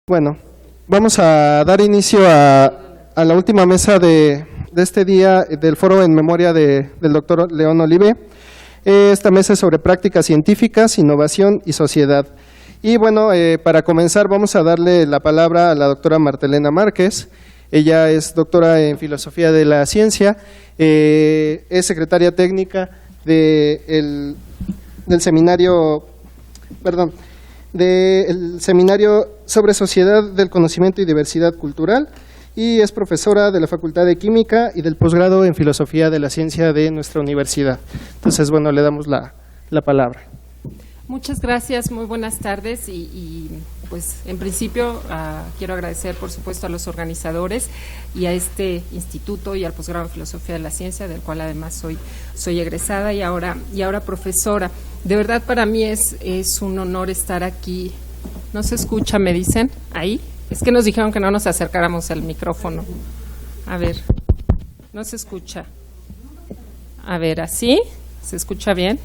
Bueno, vamos a dar inicio a la última mesa de este día del foro en memoria del doctor León Olivé. Esta mesa es sobre prácticas científicas, innovación y sociedad. Y bueno, para comenzar vamos a darle la palabra a la doctora Martelena Márquez. Ella es doctora en Filosofía de la Ciencia, es secretaria técnica del seminario sobre Sociedad del Conocimiento y Diversidad Cultural, y es profesora de la Facultad de Química y del posgrado en Filosofía de la Ciencia de nuestra universidad. Entonces, bueno, le damos la palabra. Muchas gracias, muy buenas tardes y pues en principio quiero agradecer por supuesto a los organizadores y a este instituto y al posgrado en Filosofía de la Ciencia, del cual además soy egresada y ahora profesora. De verdad para mí es un honor estar aquí. ¿No se escucha, me dicen? ¿Ahí? Es que nos dijeron que no nos acercáramos al micrófono. A ver, no se escucha. A ver, ¿así? ¿Se escucha bien?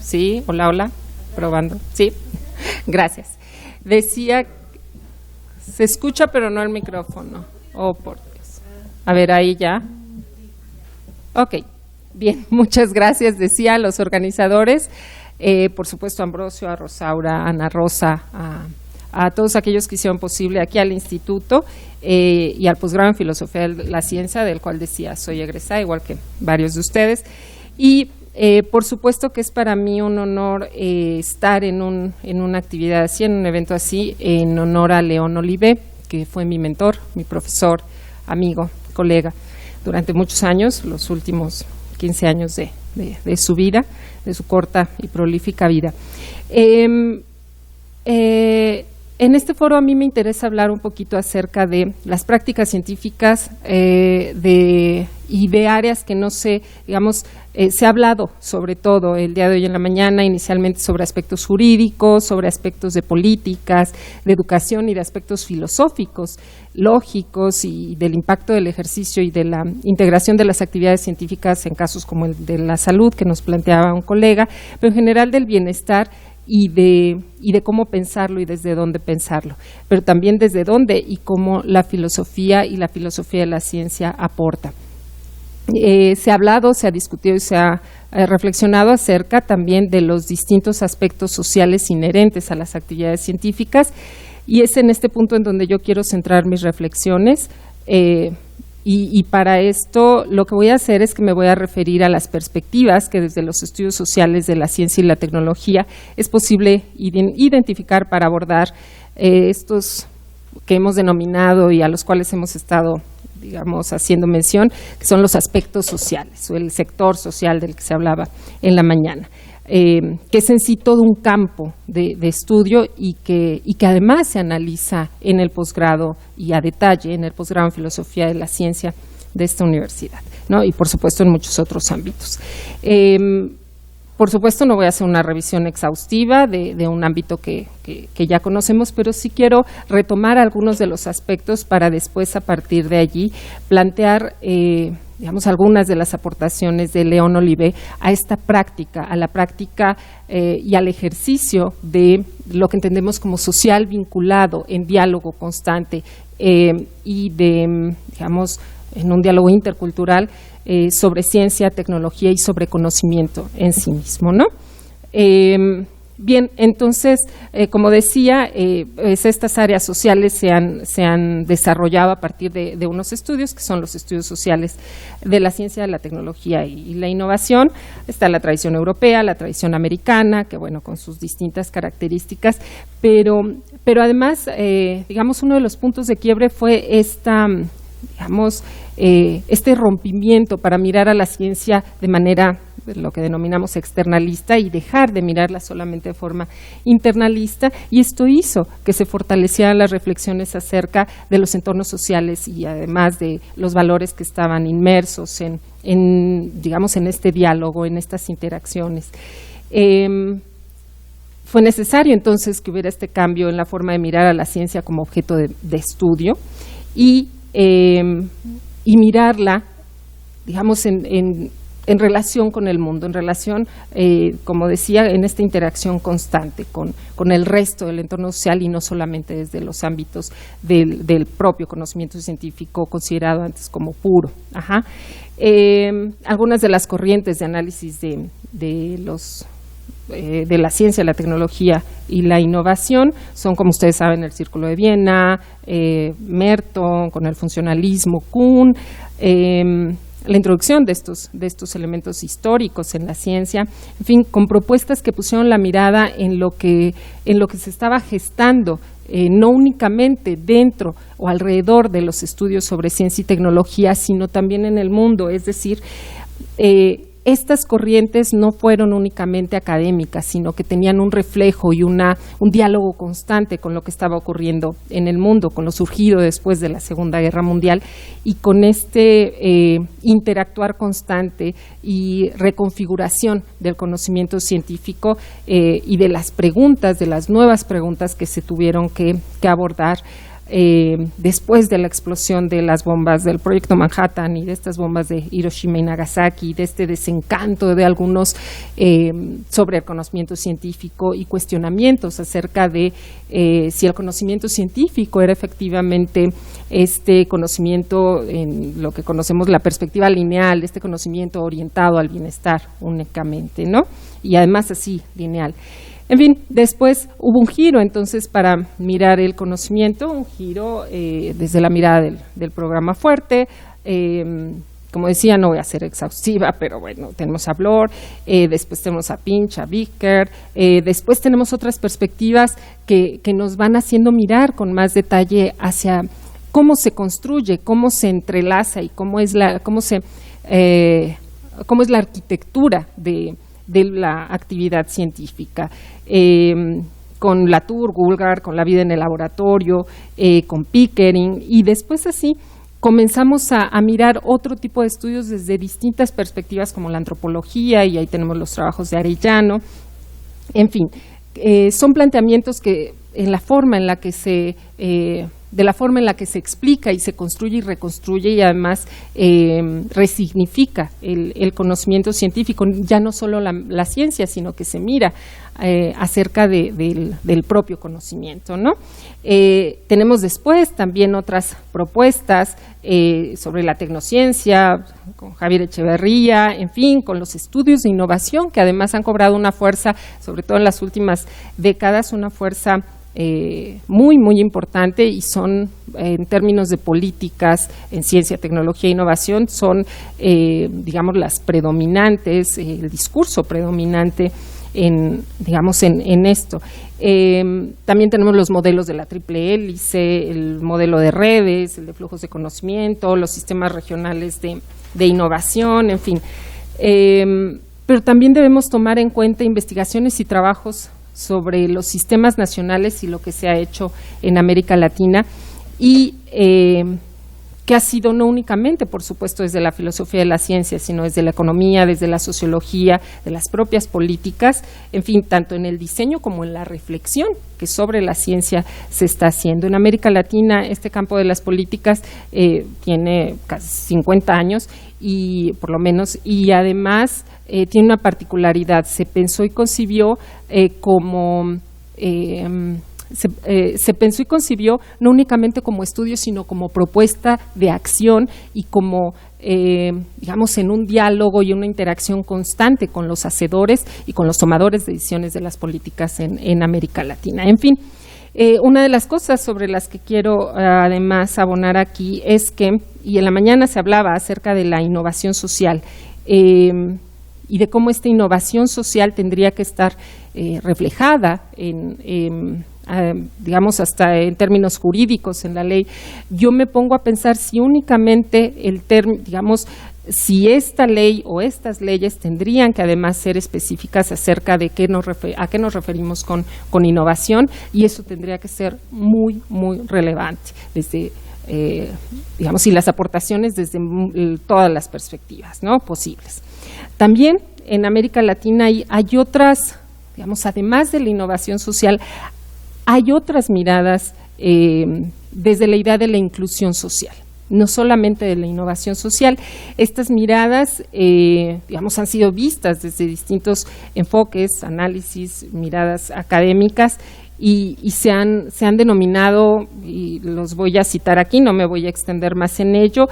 Sí, hola, probando. Sí, gracias. Decía, se escucha pero no el micrófono. Oh, por Dios. A ver, ahí ya. Ok, bien, muchas gracias. Decía a los organizadores, por supuesto a Ambrosio, a Rosaura, a Ana Rosa, a todos aquellos que hicieron posible aquí al instituto y al posgrado en Filosofía de la Ciencia, del cual decía soy egresada, igual que varios de ustedes. Y por supuesto que es para mí un honor estar en una actividad así, en un evento así, en honor a León Olivé, que fue mi mentor, mi profesor, amigo, colega, durante muchos años, los últimos 15 años de su vida, de su corta y prolífica vida. En este foro a mí me interesa hablar un poquito acerca de las prácticas científicas y de áreas que no sé, digamos, se ha hablado sobre todo el día de hoy en la mañana, inicialmente sobre aspectos jurídicos, sobre aspectos de políticas, de educación y de aspectos filosóficos, lógicos y del impacto del ejercicio y de la integración de las actividades científicas en casos como el de la salud que nos planteaba un colega, pero en general del bienestar y de cómo pensarlo y desde dónde pensarlo, pero también desde dónde y cómo la filosofía y la filosofía de la ciencia aporta. Se ha hablado, se ha discutido y se ha reflexionado acerca también de los distintos aspectos sociales inherentes a las actividades científicas, y es en este punto en donde yo quiero centrar mis reflexiones. Y para esto lo que voy a hacer es que me voy a referir a las perspectivas que desde los estudios sociales de la ciencia y la tecnología es posible identificar para abordar estos que hemos denominado y a los cuales hemos estado, digamos, haciendo mención, que son los aspectos sociales o el sector social del que se hablaba en la mañana. Que es en sí todo un campo de estudio y que además se analiza en el posgrado y a detalle en el posgrado en Filosofía de la Ciencia de esta universidad, ¿no? Y por supuesto en muchos otros ámbitos. Por supuesto no voy a hacer una revisión exhaustiva de un ámbito que ya conocemos, pero sí quiero retomar algunos de los aspectos para después a partir de allí plantear digamos, algunas de las aportaciones de León Olivé a esta práctica, a la práctica y al ejercicio de lo que entendemos como social vinculado en diálogo constante y de, digamos, en un diálogo intercultural sobre ciencia, tecnología y sobre conocimiento en sí mismo, ¿no? Bien, entonces, como decía, pues estas áreas sociales se han desarrollado a partir de unos estudios, que son los estudios sociales de la ciencia, la tecnología y la innovación. Está la tradición europea, la tradición americana, que bueno, con sus distintas características, pero además, digamos, uno de los puntos de quiebre fue este rompimiento para mirar a la ciencia de manera, lo que denominamos externalista, y dejar de mirarla solamente de forma internalista, y esto hizo que se fortalecieran las reflexiones acerca de los entornos sociales y además de los valores que estaban inmersos digamos, en este diálogo, en estas interacciones. Fue necesario entonces que hubiera este cambio en la forma de mirar a la ciencia como objeto de estudio y mirarla, digamos, en relación con el mundo, en relación, como decía, en esta interacción constante con el resto del entorno social y no solamente desde los ámbitos del propio conocimiento científico considerado antes como puro. Algunas de las corrientes de análisis de la ciencia, la tecnología y la innovación son, como ustedes saben, el Círculo de Viena, Merton, con el funcionalismo, Kuhn, la introducción de estos elementos históricos en la ciencia, en fin, con propuestas que pusieron la mirada en lo que se estaba gestando, no únicamente dentro o alrededor de los estudios sobre ciencia y tecnología, sino también en el mundo. Es decir, estas corrientes no fueron únicamente académicas, sino que tenían un reflejo y un diálogo constante con lo que estaba ocurriendo en el mundo, con lo surgido después de la Segunda Guerra Mundial, y con este interactuar constante y reconfiguración del conocimiento científico y de las preguntas, de las nuevas preguntas que se tuvieron que abordar después de la explosión de las bombas del Proyecto Manhattan y de estas bombas de Hiroshima y Nagasaki, de este desencanto de algunos sobre el conocimiento científico y cuestionamientos acerca de si el conocimiento científico era efectivamente este conocimiento en lo que conocemos la perspectiva lineal, este conocimiento orientado al bienestar únicamente, ¿no? Y además así, lineal. En fin, después hubo un giro entonces para mirar el conocimiento, un giro desde la mirada del programa Fuerte. Como decía, no voy a ser exhaustiva, pero bueno, tenemos a Bloor, después tenemos a Pinch, a Vicker, después tenemos otras perspectivas que nos van haciendo mirar con más detalle hacia cómo se construye, cómo se entrelaza y cómo es la arquitectura de la actividad científica, con Latour, Gulgard, con la vida en el laboratorio, con Pickering, y después así comenzamos a mirar otro tipo de estudios desde distintas perspectivas como la antropología, y ahí tenemos los trabajos de Arellano. En fin, son planteamientos que en la forma en la que se explica y se construye y reconstruye, y además resignifica el conocimiento científico, ya no solo la ciencia, sino que se mira acerca del propio conocimiento, ¿no? Tenemos después también otras propuestas sobre la tecnociencia, con Javier Echeverría, en fin, con los estudios de innovación, que además han cobrado una fuerza, sobre todo en las últimas décadas, una fuerza muy, muy importante, y son, en términos de políticas en ciencia, tecnología e innovación, son, digamos, las predominantes, el discurso predominante en esto. También tenemos los modelos de la triple hélice, el modelo de redes, el de flujos de conocimiento, los sistemas regionales de innovación, en fin. Pero también debemos tomar en cuenta investigaciones y trabajos sobre los sistemas nacionales y lo que se ha hecho en América Latina, y que ha sido no únicamente, por supuesto, desde la filosofía de la ciencia, sino desde la economía, desde la sociología, de las propias políticas, en fin, tanto en el diseño como en la reflexión que sobre la ciencia se está haciendo. En América Latina, este campo de las políticas tiene casi 50 años, y por lo menos, y además tiene una particularidad: se pensó y concibió se pensó y concibió no únicamente como estudio, sino como propuesta de acción, y como, digamos, en un diálogo y una interacción constante con los hacedores y con los tomadores de decisiones de las políticas en América Latina. En fin, una de las cosas sobre las que quiero además abonar aquí es que, y en la mañana se hablaba acerca de la innovación social, y de cómo esta innovación social tendría que estar reflejada digamos, hasta en términos jurídicos en la ley. Yo me pongo a pensar si únicamente digamos, si esta ley o estas leyes tendrían que además ser específicas acerca de a qué nos referimos con innovación, y eso tendría que ser muy, muy relevante desde, digamos, y las aportaciones desde todas las perspectivas, ¿no?, posibles. También en América Latina hay otras, digamos, además de la innovación social, hay otras miradas desde la idea de la inclusión social. no solamente de la innovación social. Estas miradas, digamos, han sido vistas desde distintos enfoques, análisis, miradas académicas, y se han denominado, y los voy a citar aquí, no me voy a extender más en ello,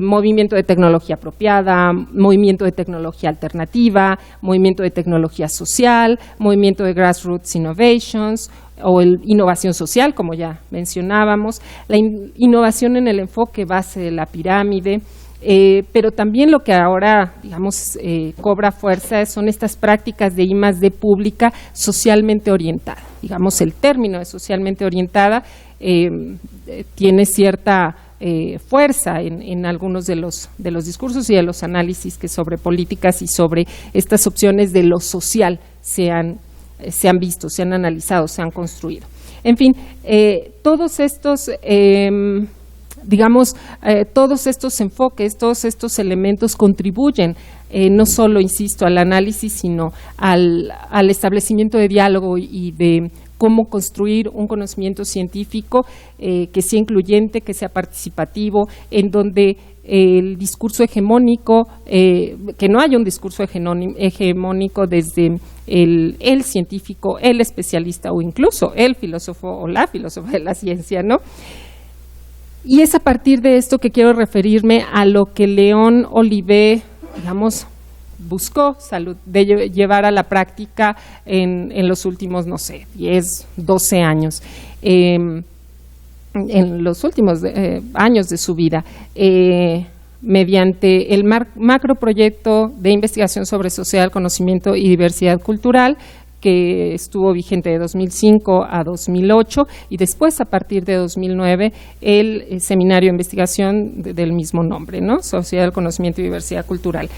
movimiento de tecnología apropiada, movimiento de tecnología alternativa, movimiento de tecnología social, movimiento de grassroots innovations, o innovación social, como ya mencionábamos, la innovación en el enfoque base de la pirámide, pero también lo que ahora, digamos, cobra fuerza son estas prácticas de I+D pública socialmente orientada. Digamos, el término de socialmente orientada tiene cierta fuerza en algunos de los discursos y de los análisis que sobre políticas y sobre estas opciones de lo social se han visto, se han analizado, se han construido. En fin, todos estos todos estos enfoques, todos estos elementos contribuyen no solo, insisto, al análisis, sino al establecimiento de diálogo y de cómo construir un conocimiento científico que sea incluyente, que sea participativo, en donde el discurso hegemónico, que no haya un discurso hegemónico desde el científico, el especialista o incluso el filósofo o la filósofa de la ciencia, ¿no? Y es a partir de esto que quiero referirme a lo que León Olivé, digamos, buscó de llevar a la práctica en los últimos, 10, 12 años, en los últimos años de su vida, mediante el macroproyecto de investigación sobre sociedad, conocimiento y diversidad cultural, que estuvo vigente de 2005 a 2008, y después, a partir de 2009, el seminario de investigación del mismo nombre, ¿no? Sociedad, Conocimiento y Diversidad Cultural.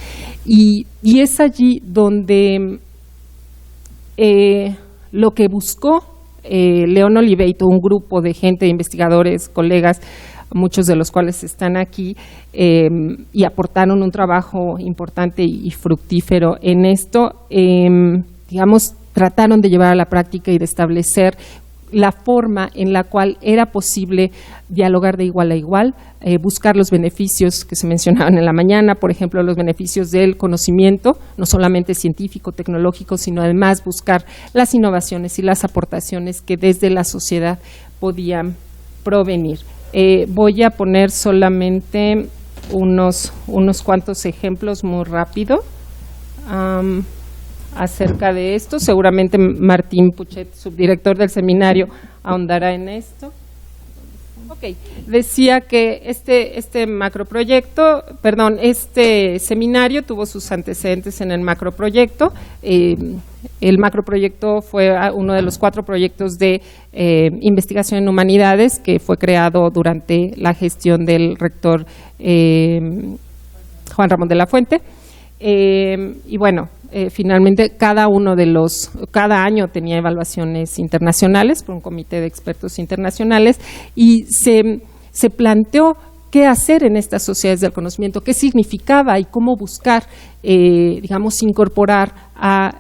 Y es allí donde lo que buscó León Olivé y todo un grupo de gente, de investigadores, colegas, muchos de los cuales están aquí, y aportaron un trabajo importante y fructífero en esto, digamos, trataron de llevar a la práctica y de establecer la forma en la cual era posible dialogar de igual a igual, buscar los beneficios que se mencionaban en la mañana, por ejemplo, los beneficios del conocimiento, no solamente científico, tecnológico, sino además buscar las innovaciones y las aportaciones que desde la sociedad podían provenir. Voy a poner solamente unos cuantos ejemplos muy rápido acerca de esto. Seguramente Martín Puchet, subdirector del seminario, ahondará en esto. Ok, decía que este seminario tuvo sus antecedentes en el macroproyecto. El macroproyecto fue uno de los 4 proyectos de investigación en humanidades que fue creado durante la gestión del rector Juan Ramón de la Fuente. Y bueno, finalmente cada año tenía evaluaciones internacionales por un comité de expertos internacionales, y se planteó qué hacer en estas sociedades del conocimiento, qué significaba y cómo buscar, digamos, incorporar a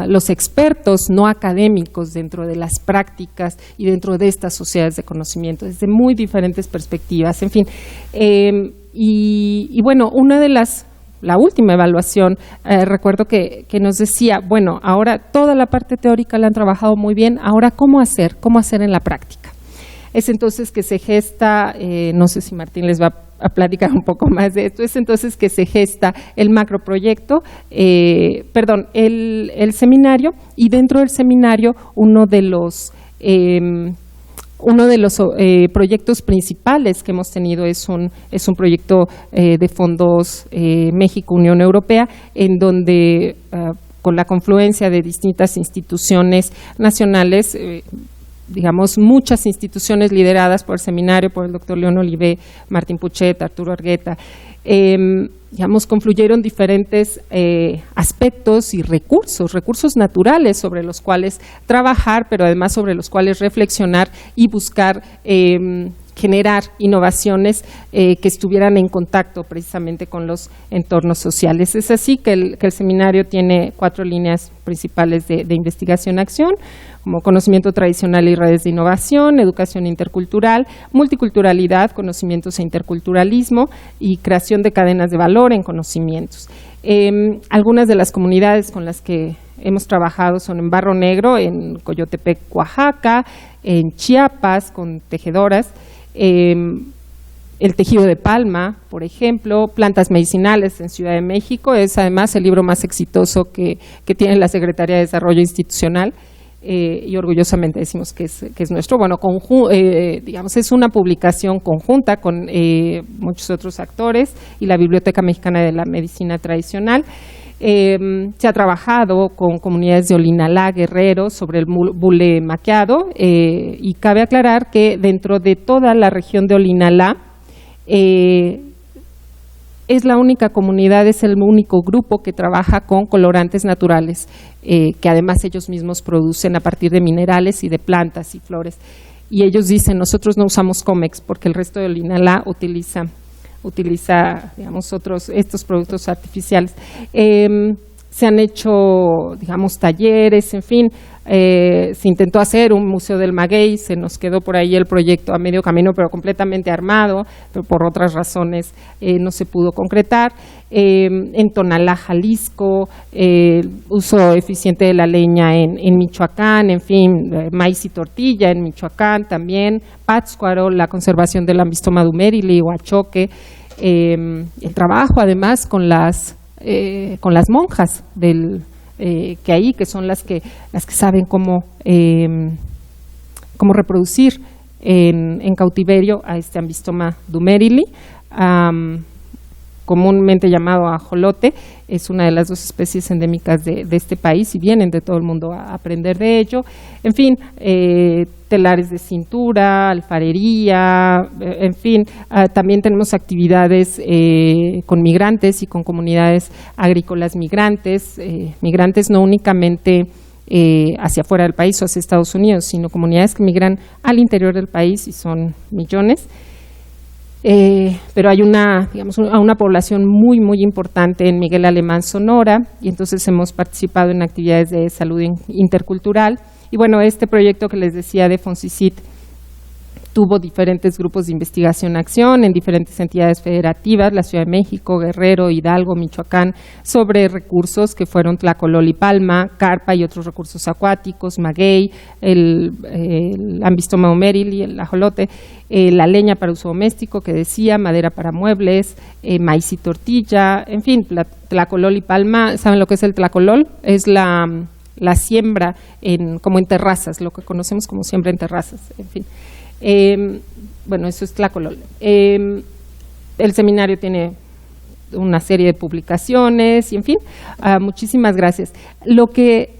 los expertos no académicos dentro de las prácticas y dentro de estas sociedades de conocimiento, desde muy diferentes perspectivas, en fin. Y bueno, la última evaluación, recuerdo que nos decía, bueno, ahora toda la parte teórica la han trabajado muy bien, ahora ¿cómo hacer en la práctica? Es entonces que se gesta, no sé si Martín les va a platicar un poco más de esto, es entonces que se gesta el macroproyecto, el seminario, y dentro del seminario uno de los proyectos principales que hemos tenido es un proyecto de fondos México-Unión Europea, en donde con la confluencia de distintas instituciones nacionales, digamos, muchas instituciones lideradas por el seminario, por el doctor León Olivé, Martín Puchet, Arturo Argueta, digamos, confluyeron diferentes aspectos y recursos naturales sobre los cuales trabajar, pero además sobre los cuales reflexionar y buscar qué generar innovaciones que estuvieran en contacto precisamente con los entornos sociales. Es así que el seminario tiene 4 líneas principales de investigación-acción, como conocimiento tradicional y redes de innovación, educación intercultural, multiculturalidad, conocimientos e interculturalismo y creación de cadenas de valor en conocimientos. Algunas de las comunidades con las que hemos trabajado son en Barro Negro, en Coyotepec, Oaxaca, en Chiapas, con tejedoras, el tejido de palma, por ejemplo, plantas medicinales en Ciudad de México. Es además el libro más exitoso que tiene la Secretaría de Desarrollo Institucional. Y orgullosamente decimos que es nuestro. Bueno, digamos, es una publicación conjunta con muchos otros actores y la Biblioteca Mexicana de la Medicina Tradicional. Se ha trabajado con comunidades de Olinalá, Guerrero, sobre el bule maqueado, y cabe aclarar que dentro de toda la región de Olinalá es la única comunidad, es el único grupo que trabaja con colorantes naturales, que además ellos mismos producen a partir de minerales y de plantas y flores. Y ellos dicen, nosotros no usamos Comex porque el resto de Olinalá utiliza digamos, estos productos artificiales. Se han hecho, digamos, talleres, en fin. Se intentó hacer un museo del maguey, se nos quedó por ahí el proyecto a medio camino, pero completamente armado, pero por otras razones no se pudo concretar. En Tonalá, Jalisco, uso eficiente de la leña en Michoacán, en fin, maíz y tortilla en Michoacán también, Pátzcuaro, la conservación del Ambistoma dumérili, Huachoque, el trabajo además con las monjas que son las que saben cómo reproducir en cautiverio a este Ambistoma dumérili, comúnmente llamado ajolote. Es una de las 2 especies endémicas de este país y vienen de todo el mundo a aprender de ello. En fin, telares de cintura, alfarería, en fin, también tenemos actividades con migrantes y con comunidades agrícolas migrantes, migrantes no únicamente hacia afuera del país o hacia Estados Unidos, sino comunidades que migran al interior del país y son millones. Pero hay una población muy, muy importante en Miguel Alemán, Sonora, y entonces hemos participado en actividades de salud intercultural. Y bueno, este proyecto que les decía de FONCICIT tuvo diferentes grupos de investigación-acción en diferentes entidades federativas, la Ciudad de México, Guerrero, Hidalgo, Michoacán, sobre recursos que fueron tlacolol y palma, carpa y otros recursos acuáticos, maguey, el Ambistoma dumérili, el ajolote, la leña para uso doméstico, que decía, madera para muebles, maíz y tortilla, en fin, tlacolol y palma. ¿Saben lo que es el tlacolol? Es la siembra como en terrazas, lo que conocemos como siembra en terrazas, en fin. Bueno, eso es tlacolol. El seminario tiene una serie de publicaciones y, en fin, muchísimas gracias. Lo que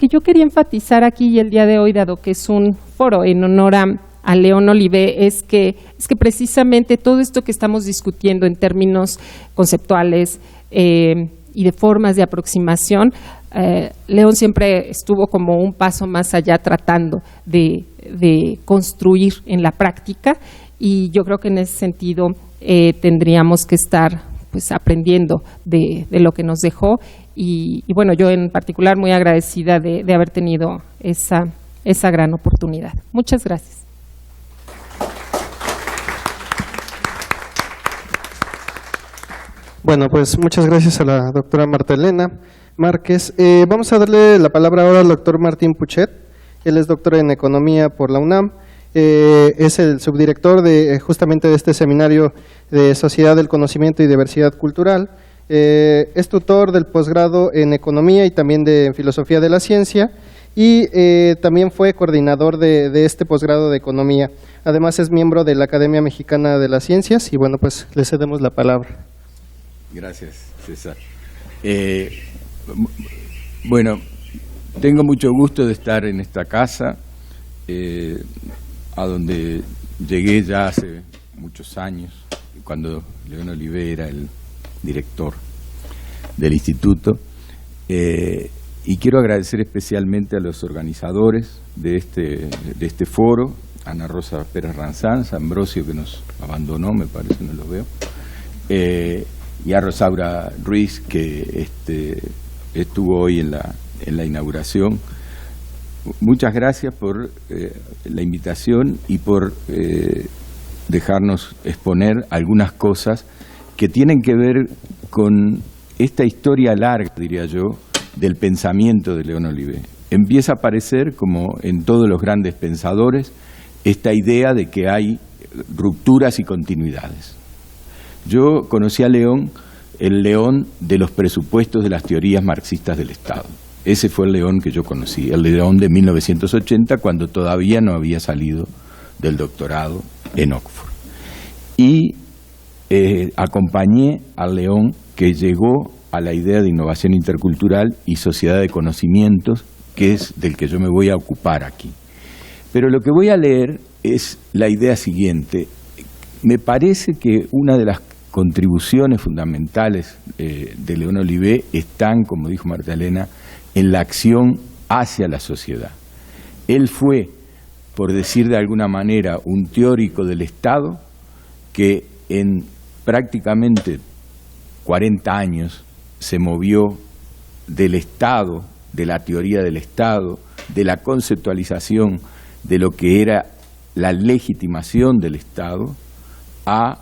yo quería enfatizar aquí y el día de hoy, dado que es un foro en honor a León Olivé, es que precisamente todo esto que estamos discutiendo en términos conceptuales y de formas de aproximación, León siempre estuvo como un paso más allá tratando de construir en la práctica, y yo creo que en ese sentido tendríamos que estar pues aprendiendo de lo que nos dejó, y bueno, yo en particular muy agradecida de haber tenido esa gran oportunidad. Muchas gracias. Bueno, pues muchas gracias a la doctora Marta Elena Márquez. Vamos a darle la palabra ahora al doctor Martín Puchet. Él es doctor en Economía por la UNAM. Es el subdirector justamente de este seminario de Sociedad del Conocimiento y Diversidad Cultural. Es tutor del posgrado en Economía y también en Filosofía de la Ciencia, y también fue coordinador de este posgrado de Economía. Además es miembro de la Academia Mexicana de las Ciencias, y bueno, pues le cedemos la palabra. Gracias, César. Bueno, tengo mucho gusto de estar en esta casa, a donde llegué ya hace muchos años, cuando León Olivé era el director del instituto, y quiero agradecer especialmente a los organizadores de este foro, Ana Rosa Pérez Ranzanz, Ambrosio, que nos abandonó, me parece, no lo veo, y a Rosaura Ruiz, que estuvo hoy en la inauguración. Muchas gracias por la invitación y por dejarnos exponer algunas cosas que tienen que ver con esta historia larga, diría yo, del pensamiento de León Olivé. Empieza a aparecer, como en todos los grandes pensadores, esta idea de que hay rupturas y continuidades. Yo conocí a León, el León de los presupuestos de las teorías marxistas del Estado. Ese fue el León que yo conocí, el León de 1980, cuando todavía no había salido del doctorado en Oxford. Y acompañé al León que llegó a la idea de innovación intercultural y sociedad de conocimientos, que es del que yo me voy a ocupar aquí. Pero lo que voy a leer es la idea siguiente. Me parece que una de las contribuciones fundamentales de León Olivé están, como dijo Marta Elena, en la acción hacia la sociedad. Él fue, por decir de alguna manera, un teórico del Estado que en prácticamente 40 años se movió del Estado, de la teoría del Estado, de la conceptualización de lo que era la legitimación del Estado, a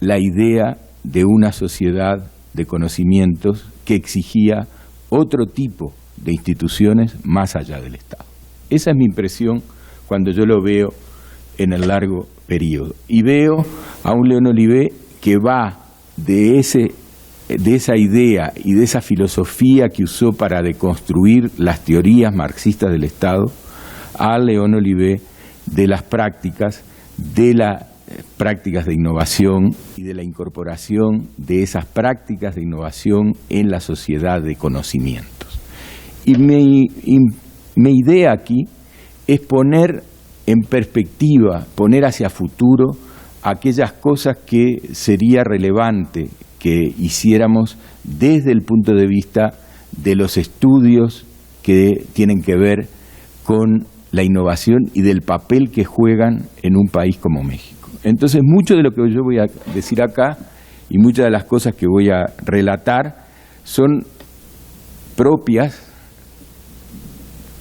la idea de una sociedad de conocimientos que exigía otro tipo de instituciones más allá del Estado. Esa es mi impresión cuando yo lo veo en el largo periodo. Y veo a un León Olivé que va de esa idea y de esa filosofía que usó para deconstruir las teorías marxistas del Estado, a León Olivé de las prácticas de innovación y de la incorporación de esas prácticas de innovación en la sociedad de conocimientos. Y mi idea aquí es poner en perspectiva, poner hacia futuro aquellas cosas que sería relevante que hiciéramos desde el punto de vista de los estudios que tienen que ver con la innovación y del papel que juegan en un país como México. Entonces, mucho de lo que yo voy a decir acá y muchas de las cosas que voy a relatar son propias,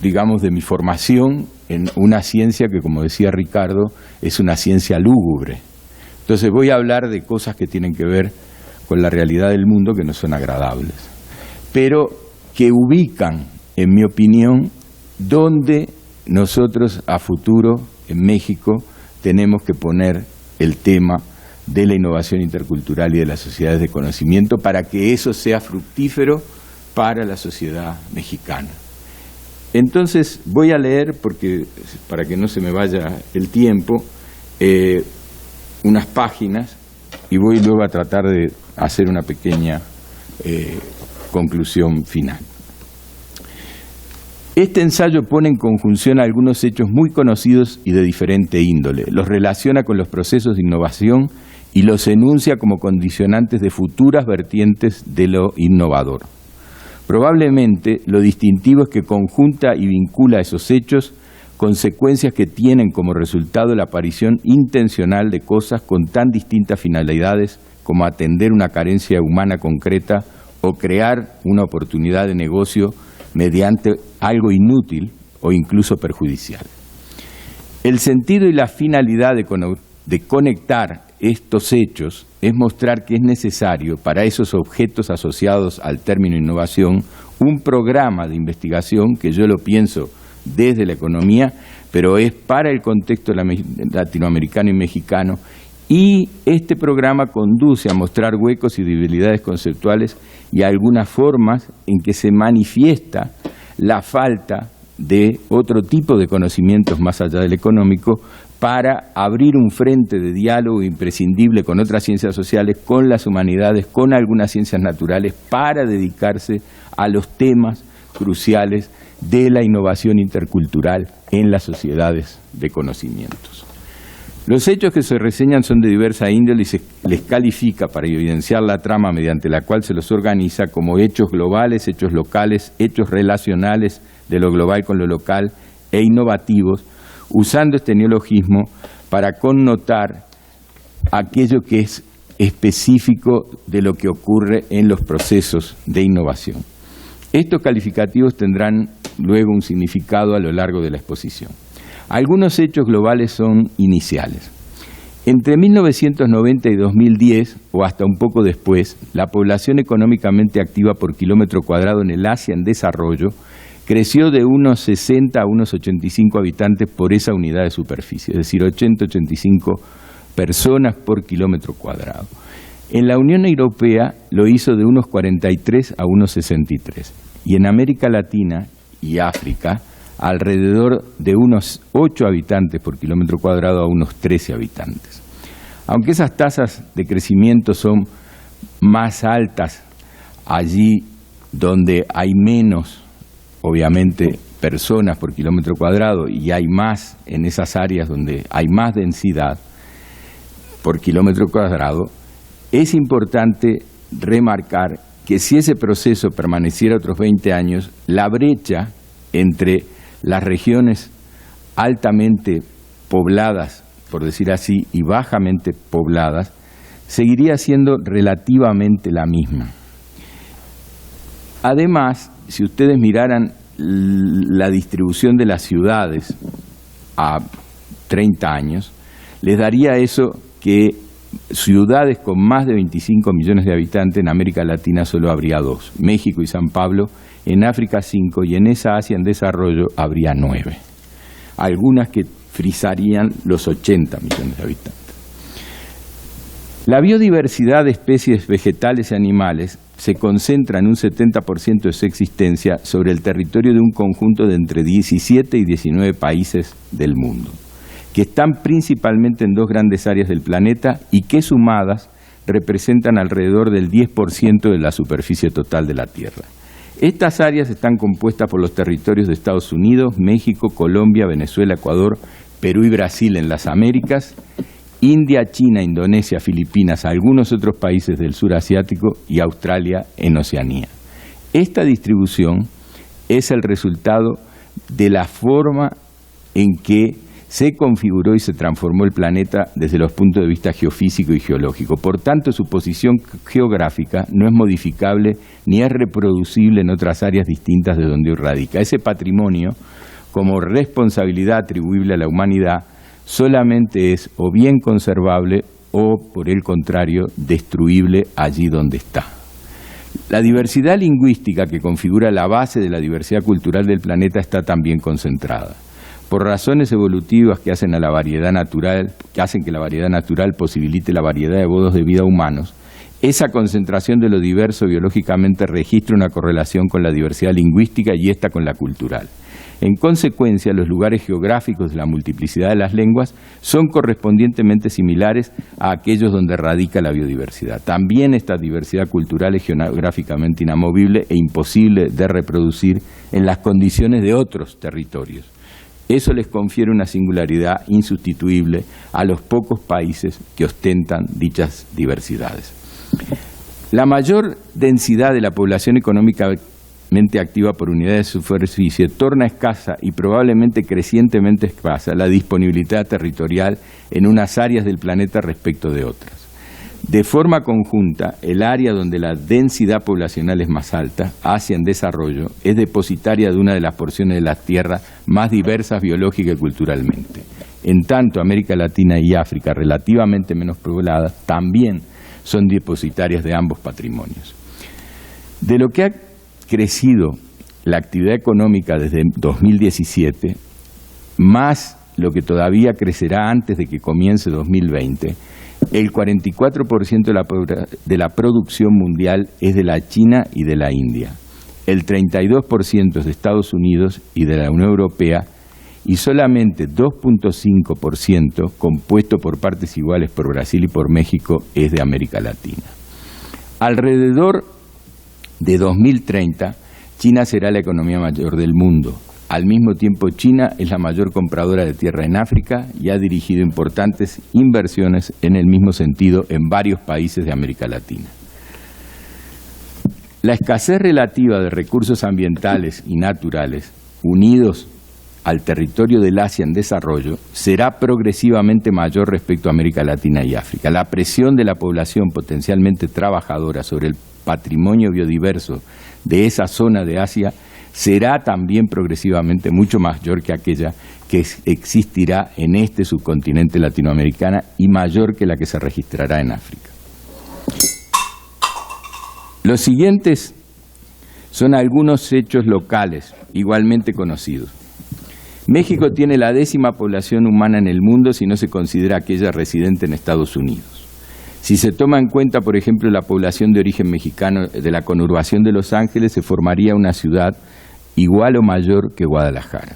digamos, de mi formación en una ciencia que, como decía Ricardo, es una ciencia lúgubre. Entonces voy a hablar de cosas que tienen que ver con la realidad del mundo que no son agradables, pero que ubican, en mi opinión, donde nosotros a futuro en México tenemos que poner el tema de la innovación intercultural y de las sociedades de conocimiento para que eso sea fructífero para la sociedad mexicana. Entonces voy a leer, para que no se me vaya el tiempo, unas páginas y voy luego a tratar de hacer una pequeña conclusión final. Este ensayo pone en conjunción algunos hechos muy conocidos y de diferente índole, los relaciona con los procesos de innovación y los enuncia como condicionantes de futuras vertientes de lo innovador. Probablemente lo distintivo es que conjunta y vincula a esos hechos consecuencias que tienen como resultado la aparición intencional de cosas con tan distintas finalidades como atender una carencia humana concreta o crear una oportunidad de negocio mediante algo inútil o incluso perjudicial. El sentido y la finalidad de conectar estos hechos es mostrar que es necesario para esos objetos asociados al término innovación un programa de investigación que yo lo pienso desde la economía, pero es para el contexto latinoamericano y mexicano, y este programa conduce a mostrar huecos y debilidades conceptuales y algunas formas en que se manifiesta la falta de otro tipo de conocimientos más allá del económico para abrir un frente de diálogo imprescindible con otras ciencias sociales, con las humanidades, con algunas ciencias naturales, para dedicarse a los temas cruciales de la innovación intercultural en las sociedades de conocimientos. Los hechos que se reseñan son de diversa índole y se les califica para evidenciar la trama mediante la cual se los organiza como hechos globales, hechos locales, hechos relacionales de lo global con lo local e innovativos, usando este neologismo para connotar aquello que es específico de lo que ocurre en los procesos de innovación. Estos calificativos tendrán luego un significado a lo largo de la exposición. Algunos hechos globales son iniciales. Entre 1990 y 2010, o hasta un poco después, la población económicamente activa por kilómetro cuadrado en el Asia en desarrollo creció de unos 60 a unos 85 habitantes por esa unidad de superficie, es decir, 80-85 personas por kilómetro cuadrado. En la Unión Europea lo hizo de unos 43 a unos 63, y en América Latina y África alrededor de unos 8 habitantes por kilómetro cuadrado a unos 13 habitantes. Aunque esas tasas de crecimiento son más altas allí donde hay menos, obviamente, personas por kilómetro cuadrado y hay más en esas áreas donde hay más densidad por kilómetro cuadrado, es importante remarcar que si ese proceso permaneciera otros 20 años, la brecha entre las regiones altamente pobladas, por decir así, y bajamente pobladas, seguiría siendo relativamente la misma. Además, si ustedes miraran la distribución de las ciudades a 30 años, les daría eso que ciudades con más de 25 millones de habitantes en América Latina solo habría 2, México y San Pablo, en África 5 y en esa Asia en desarrollo habría 9. Algunas que frisarían los 80 millones de habitantes. La biodiversidad de especies vegetales y animales se concentra en un 70% de su existencia sobre el territorio de un conjunto de entre 17 y 19 países del mundo, que están principalmente en 2 grandes áreas del planeta y que sumadas representan alrededor del 10% de la superficie total de la Tierra. Estas áreas están compuestas por los territorios de Estados Unidos, México, Colombia, Venezuela, Ecuador, Perú y Brasil en las Américas, India, China, Indonesia, Filipinas, algunos otros países del sur asiático y Australia en Oceanía. Esta distribución es el resultado de la forma en que se configuró y se transformó el planeta desde los puntos de vista geofísico y geológico. Por tanto, su posición geográfica no es modificable ni es reproducible en otras áreas distintas de donde radica. Ese patrimonio, como responsabilidad atribuible a la humanidad, solamente es o bien conservable o, por el contrario, destruible allí donde está. La diversidad lingüística que configura la base de la diversidad cultural del planeta está también concentrada. Por razones evolutivas que hacen que la variedad natural posibilite la variedad de modos de vida humanos, esa concentración de lo diverso biológicamente registra una correlación con la diversidad lingüística y esta con la cultural. En consecuencia, los lugares geográficos de la multiplicidad de las lenguas son correspondientemente similares a aquellos donde radica la biodiversidad. También esta diversidad cultural es geográficamente inamovible e imposible de reproducir en las condiciones de otros territorios. Eso les confiere una singularidad insustituible a los pocos países que ostentan dichas diversidades. La mayor densidad de la población económicamente activa por unidad de superficie torna escasa y probablemente crecientemente escasa la disponibilidad territorial en unas áreas del planeta respecto de otras. De forma conjunta, el área donde la densidad poblacional es más alta, Asia en desarrollo, es depositaria de una de las porciones de la Tierra más diversas biológica y culturalmente. En tanto, América Latina y África, relativamente menos pobladas, también son depositarias de ambos patrimonios. De lo que ha crecido la actividad económica desde 2017, más lo que todavía crecerá antes de que comience 2020, el 44% de la producción mundial es de la China y de la India, el 32% es de Estados Unidos y de la Unión Europea y solamente 2.5%, compuesto por partes iguales por Brasil y por México, es de América Latina. Alrededor de 2030, China será la economía mayor del mundo. Al mismo tiempo, China es la mayor compradora de tierra en África y ha dirigido importantes inversiones en el mismo sentido en varios países de América Latina. La escasez relativa de recursos ambientales y naturales, unidos al territorio del Asia en desarrollo será progresivamente mayor respecto a América Latina y África. La presión de la población potencialmente trabajadora sobre el patrimonio biodiverso de esa zona de Asia será también progresivamente mucho mayor que aquella que existirá en este subcontinente latinoamericano y mayor que la que se registrará en África. Los siguientes son algunos hechos locales igualmente conocidos. México tiene la 10ª población humana en el mundo si no se considera aquella residente en Estados Unidos. Si se toma en cuenta, por ejemplo, la población de origen mexicano de la conurbación de Los Ángeles, se formaría una ciudad igual o mayor que Guadalajara.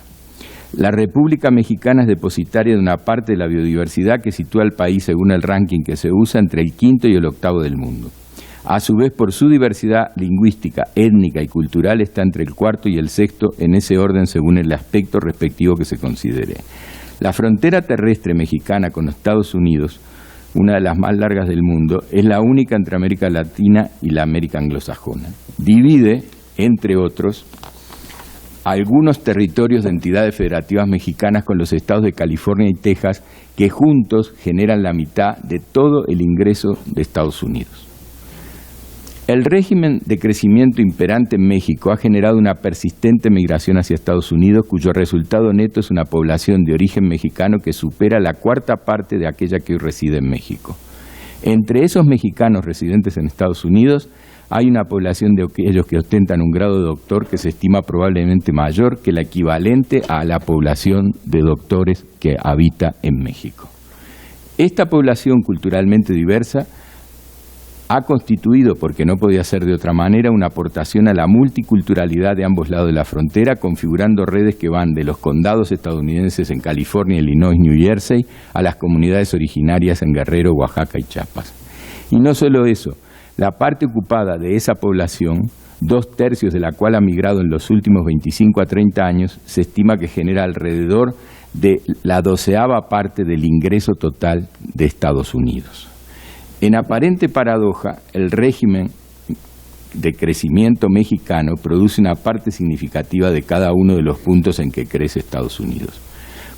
La República Mexicana es depositaria de una parte de la biodiversidad que sitúa al país, según el ranking que se usa, entre el 5º y el 8º del mundo. A su vez, por su diversidad lingüística, étnica y cultural, está entre el 4º y el 6º en ese orden según el aspecto respectivo que se considere. La frontera terrestre mexicana con los Estados Unidos, una de las más largas del mundo, es la única entre América Latina y la América anglosajona. Divide, entre otros, algunos territorios de entidades federativas mexicanas con los estados de California y Texas, que juntos generan la mitad de todo el ingreso de Estados Unidos. El régimen de crecimiento imperante en México ha generado una persistente migración hacia Estados Unidos, cuyo resultado neto es una población de origen mexicano que supera la 4ª parte de aquella que hoy reside en México. Entre esos mexicanos residentes en Estados Unidos, hay una población de aquellos que ostentan un grado de doctor que se estima probablemente mayor que la equivalente a la población de doctores que habita en México. Esta población culturalmente diversa ha constituido, porque no podía ser de otra manera, una aportación a la multiculturalidad de ambos lados de la frontera, configurando redes que van de los condados estadounidenses en California, Illinois, New Jersey, a las comunidades originarias en Guerrero, Oaxaca y Chiapas. Y no solo eso, la parte ocupada de esa población, 2/3 de la cual ha migrado en los últimos 25 a 30 años, se estima que genera alrededor de la 12ª parte del ingreso total de Estados Unidos. En aparente paradoja, el régimen de crecimiento mexicano produce una parte significativa de cada uno de los puntos en que crece Estados Unidos.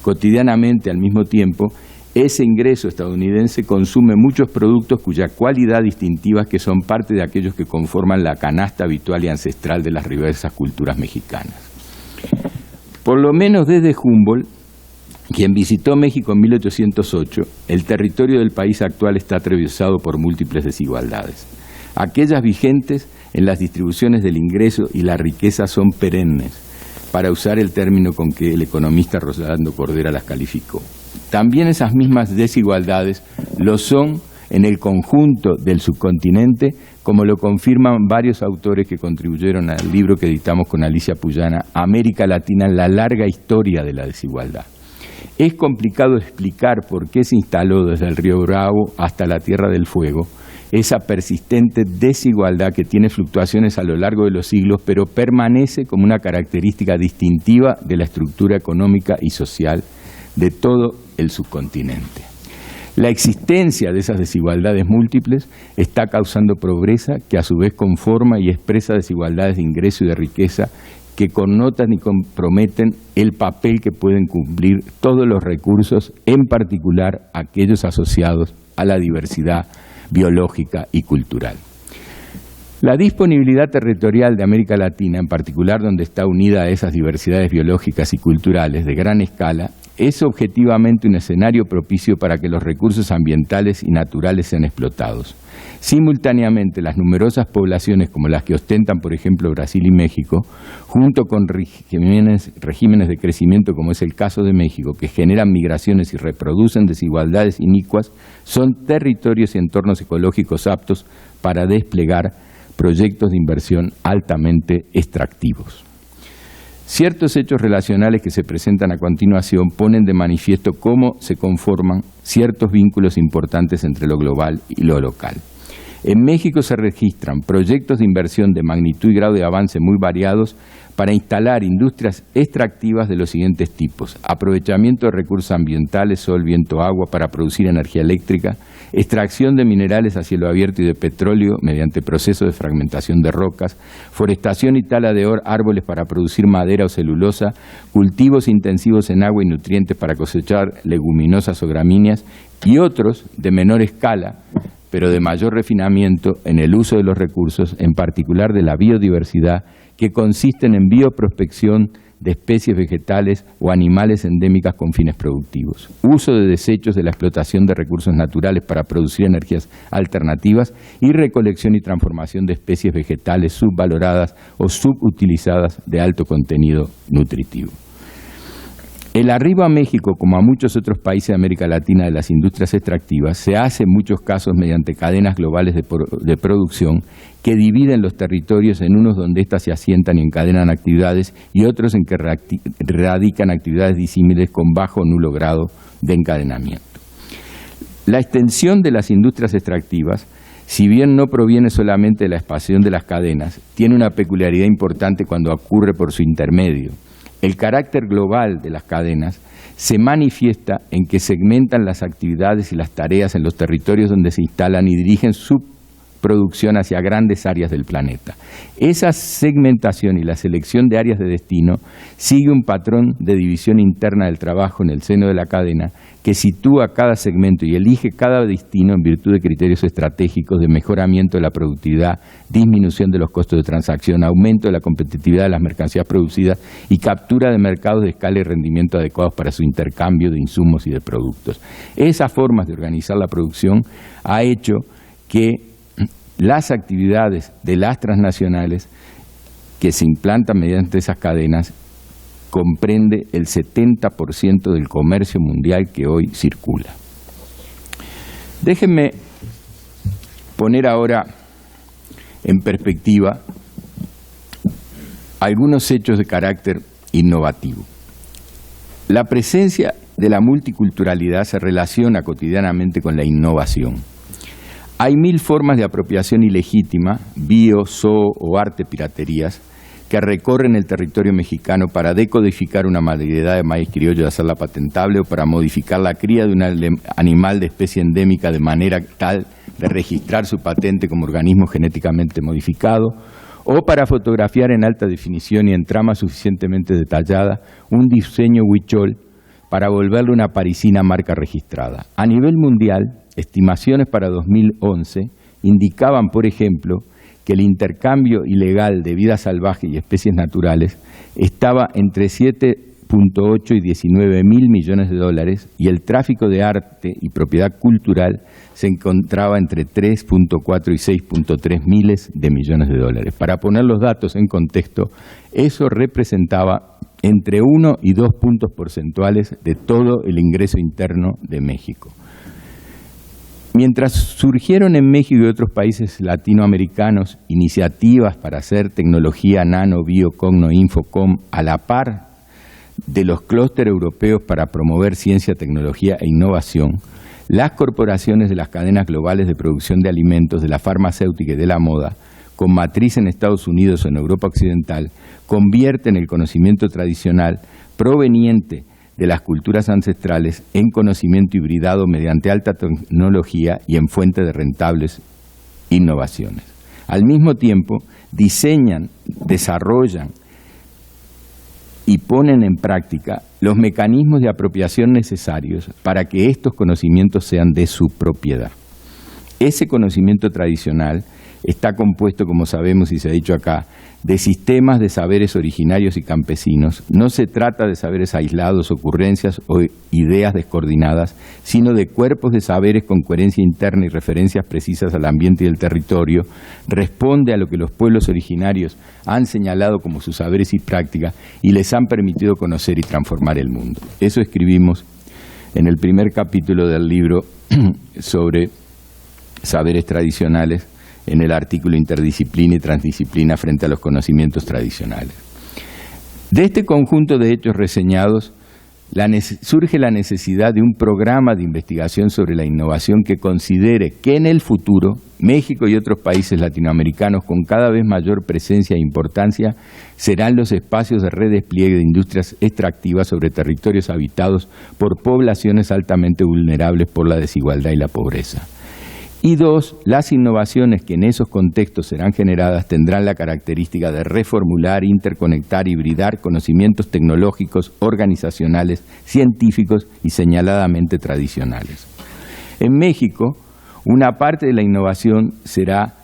Cotidianamente, al mismo tiempo, ese ingreso estadounidense consume muchos productos cuya cualidad distintiva que son parte de aquellos que conforman la canasta habitual y ancestral de las diversas culturas mexicanas. Por lo menos desde Humboldt, quien visitó México en 1808, el territorio del país actual está atravesado por múltiples desigualdades. Aquellas vigentes en las distribuciones del ingreso y la riqueza son perennes, para usar el término con que el economista Rolando Cordera las calificó. También esas mismas desigualdades lo son en el conjunto del subcontinente, como lo confirman varios autores que contribuyeron al libro que editamos con Alicia Puyana, América Latina en la larga historia de la desigualdad. Es complicado explicar por qué se instaló desde el río Bravo hasta la Tierra del Fuego esa persistente desigualdad que tiene fluctuaciones a lo largo de los siglos, pero permanece como una característica distintiva de la estructura económica y social de todo el subcontinente. La existencia de esas desigualdades múltiples está causando pobreza que a su vez conforma y expresa desigualdades de ingreso y de riqueza que connotan y comprometen el papel que pueden cumplir todos los recursos, en particular aquellos asociados a la diversidad biológica y cultural. La disponibilidad territorial de América Latina, en particular donde está unida a esas diversidades biológicas y culturales de gran escala, es objetivamente un escenario propicio para que los recursos ambientales y naturales sean explotados. Simultáneamente, las numerosas poblaciones como las que ostentan, por ejemplo, Brasil y México, junto con regímenes de crecimiento como es el caso de México, que generan migraciones y reproducen desigualdades inicuas, son territorios y entornos ecológicos aptos para desplegar proyectos de inversión altamente extractivos. Ciertos hechos relacionales que se presentan a continuación ponen de manifiesto cómo se conforman ciertos vínculos importantes entre lo global y lo local. En México se registran proyectos de inversión de magnitud y grado de avance muy variados para instalar industrias extractivas de los siguientes tipos: aprovechamiento de recursos ambientales, sol, viento, agua para producir energía eléctrica, extracción de minerales a cielo abierto y de petróleo mediante procesos de fragmentación de rocas, forestación y tala de árboles para producir madera o celulosa, cultivos intensivos en agua y nutrientes para cosechar leguminosas o gramíneas, y otros de menor escala, pero de mayor refinamiento en el uso de los recursos, en particular de la biodiversidad, que consisten en bioprospección de especies vegetales o animales endémicas con fines productivos, uso de desechos de la explotación de recursos naturales para producir energías alternativas y recolección y transformación de especies vegetales subvaloradas o subutilizadas de alto contenido nutritivo. El arribo a México, como a muchos otros países de América Latina de las industrias extractivas, se hace en muchos casos mediante cadenas globales de producción que dividen los territorios en unos donde éstas se asientan y encadenan actividades y otros en que radican actividades disímiles con bajo o nulo grado de encadenamiento. La extensión de las industrias extractivas, si bien no proviene solamente de la expansión de las cadenas, tiene una peculiaridad importante cuando ocurre por su intermedio. El carácter global de las cadenas se manifiesta en que segmentan las actividades y las tareas en los territorios donde se instalan y dirigen su producción hacia grandes áreas del planeta. Esa segmentación y la selección de áreas de destino sigue un patrón de división interna del trabajo en el seno de la cadena que sitúa cada segmento y elige cada destino en virtud de criterios estratégicos de mejoramiento de la productividad, disminución de los costos de transacción, aumento de la competitividad de las mercancías producidas y captura de mercados de escala y rendimiento adecuados para su intercambio de insumos y de productos. Esas formas de organizar la producción ha hecho que las actividades de las transnacionales que se implantan mediante esas cadenas comprende el 70% del comercio mundial que hoy circula. Déjenme poner ahora en perspectiva algunos hechos de carácter innovativo. La presencia de la multiculturalidad se relaciona cotidianamente con la innovación. Hay 1000 formas de apropiación ilegítima, bio, zoo o arte piraterías, que recorren el territorio mexicano para decodificar una variedad de maíz criollo y hacerla patentable, o para modificar la cría de un animal de especie endémica de manera tal de registrar su patente como organismo genéticamente modificado, o para fotografiar en alta definición y en trama suficientemente detallada un diseño huichol para volverlo una parisina marca registrada. A nivel mundial, estimaciones para 2011 indicaban, por ejemplo, que el intercambio ilegal de vida salvaje y especies naturales estaba entre 7.8 y 19 mil millones de dólares y el tráfico de arte y propiedad cultural se encontraba entre 3.4 y 6.3 miles de millones de dólares. Para poner los datos en contexto, eso representaba entre 1 y 2 puntos porcentuales de todo el ingreso interno de México. Mientras surgieron en México y otros países latinoamericanos iniciativas para hacer tecnología nano, bio, cogno, infocom a la par de los clústeres europeos para promover ciencia, tecnología e innovación, las corporaciones de las cadenas globales de producción de alimentos, de la farmacéutica y de la moda, con matriz en Estados Unidos o en Europa Occidental, convierten el conocimiento tradicional proveniente de las culturas ancestrales en conocimiento hibridado mediante alta tecnología y en fuente de rentables innovaciones. Al mismo tiempo, diseñan, desarrollan y ponen en práctica los mecanismos de apropiación necesarios para que estos conocimientos sean de su propiedad. Ese conocimiento tradicional está compuesto, como sabemos y se ha dicho acá, de sistemas de saberes originarios y campesinos. No se trata de saberes aislados, ocurrencias o ideas descoordinadas, sino de cuerpos de saberes con coherencia interna y referencias precisas al ambiente y el territorio. Responde a lo que los pueblos originarios han señalado como sus saberes y prácticas y les han permitido conocer y transformar el mundo. Eso escribimos en el primer capítulo del libro sobre saberes tradicionales, en el artículo Interdisciplina y Transdisciplina frente a los conocimientos tradicionales. De este conjunto de hechos reseñados, surge la necesidad de un programa de investigación sobre la innovación que considere que en el futuro México y otros países latinoamericanos con cada vez mayor presencia e importancia serán los espacios de redespliegue de industrias extractivas sobre territorios habitados por poblaciones altamente vulnerables por la desigualdad y la pobreza. Y dos, las innovaciones que en esos contextos serán generadas tendrán la característica de reformular, interconectar, hibridar conocimientos tecnológicos, organizacionales, científicos y señaladamente tradicionales. En México, una parte de la innovación será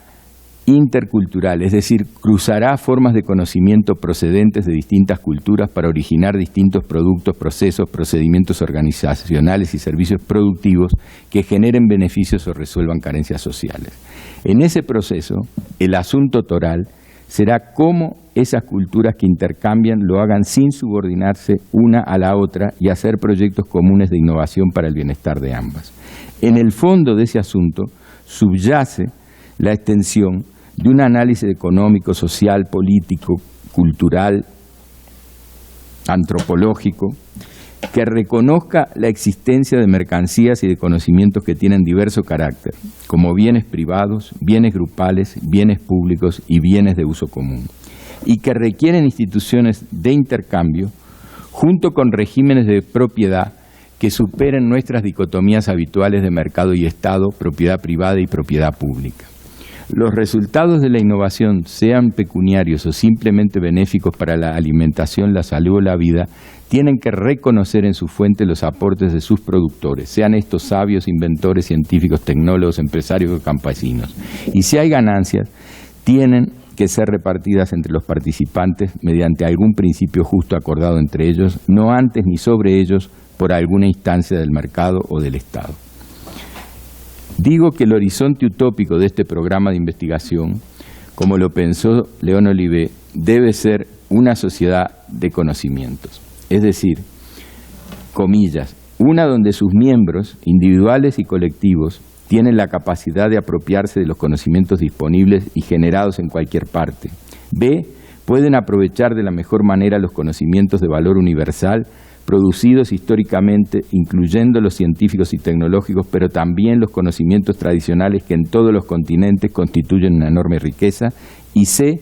intercultural, es decir, cruzará formas de conocimiento procedentes de distintas culturas para originar distintos productos, procesos, procedimientos organizacionales y servicios productivos que generen beneficios o resuelvan carencias sociales. En ese proceso, el asunto toral será cómo esas culturas que intercambian lo hagan sin subordinarse una a la otra y hacer proyectos comunes de innovación para el bienestar de ambas. En el fondo de ese asunto subyace la extensión de un análisis económico, social, político, cultural, antropológico, que reconozca la existencia de mercancías y de conocimientos que tienen diverso carácter, como bienes privados, bienes grupales, bienes públicos y bienes de uso común, y que requieren instituciones de intercambio junto con regímenes de propiedad que superen nuestras dicotomías habituales de mercado y Estado, propiedad privada y propiedad pública. Los resultados de la innovación, sean pecuniarios o simplemente benéficos para la alimentación, la salud o la vida, tienen que reconocer en su fuente los aportes de sus productores, sean estos sabios, inventores, científicos, tecnólogos, empresarios o campesinos. Y si hay ganancias, tienen que ser repartidas entre los participantes mediante algún principio justo acordado entre ellos, no antes ni sobre ellos por alguna instancia del mercado o del Estado. Digo que el horizonte utópico de este programa de investigación, como lo pensó León Olivé, debe ser una sociedad de conocimientos. Es decir, comillas, una donde sus miembros, individuales y colectivos, tienen la capacidad de apropiarse de los conocimientos disponibles y generados en cualquier parte. B, pueden aprovechar de la mejor manera los conocimientos de valor universal producidos históricamente, incluyendo los científicos y tecnológicos, pero también los conocimientos tradicionales que en todos los continentes constituyen una enorme riqueza, y C,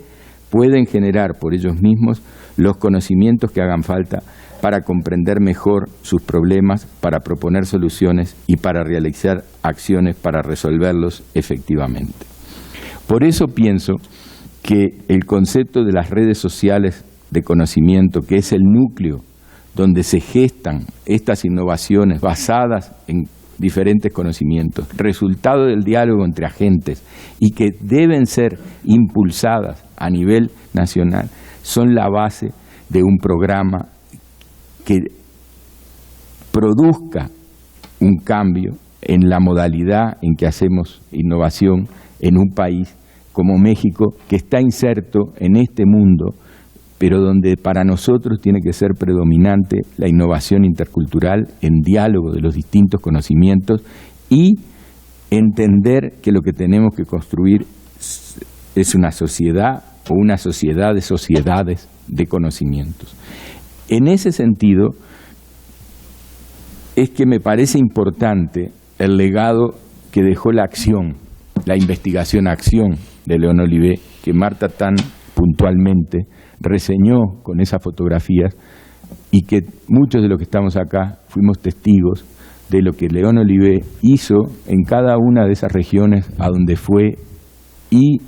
pueden generar por ellos mismos los conocimientos que hagan falta para comprender mejor sus problemas, para proponer soluciones y para realizar acciones para resolverlos efectivamente. Por eso pienso que el concepto de las redes sociales de conocimiento, que es el núcleo donde se gestan estas innovaciones basadas en diferentes conocimientos, resultado del diálogo entre agentes y que deben ser impulsadas a nivel nacional, son la base de un programa que produzca un cambio en la modalidad en que hacemos innovación en un país como México, que está inserto en este mundo, pero donde para nosotros tiene que ser predominante la innovación intercultural en diálogo de los distintos conocimientos y entender que lo que tenemos que construir es una sociedad o una sociedad de sociedades de conocimientos. En ese sentido, es que me parece importante el legado que dejó la acción, la investigación-acción de León Olivé, que Marta tan puntualmente reseñó con esas fotografías y que muchos de los que estamos acá fuimos testigos de lo que León Olivé hizo en cada una de esas regiones a donde fue y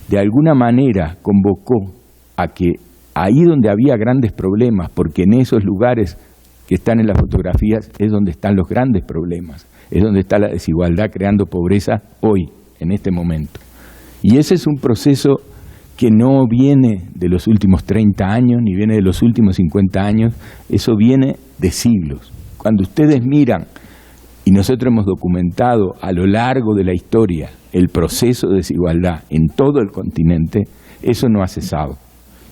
de alguna manera convocó a que ahí donde había grandes problemas, porque en esos lugares que están en las fotografías es donde están los grandes problemas, es donde está la desigualdad creando pobreza hoy, en este momento. Y ese es un proceso que no viene de los últimos 30 años, ni viene de los últimos 50 años, eso viene de siglos. Cuando ustedes miran, y nosotros hemos documentado a lo largo de la historia el proceso de desigualdad en todo el continente, eso no ha cesado.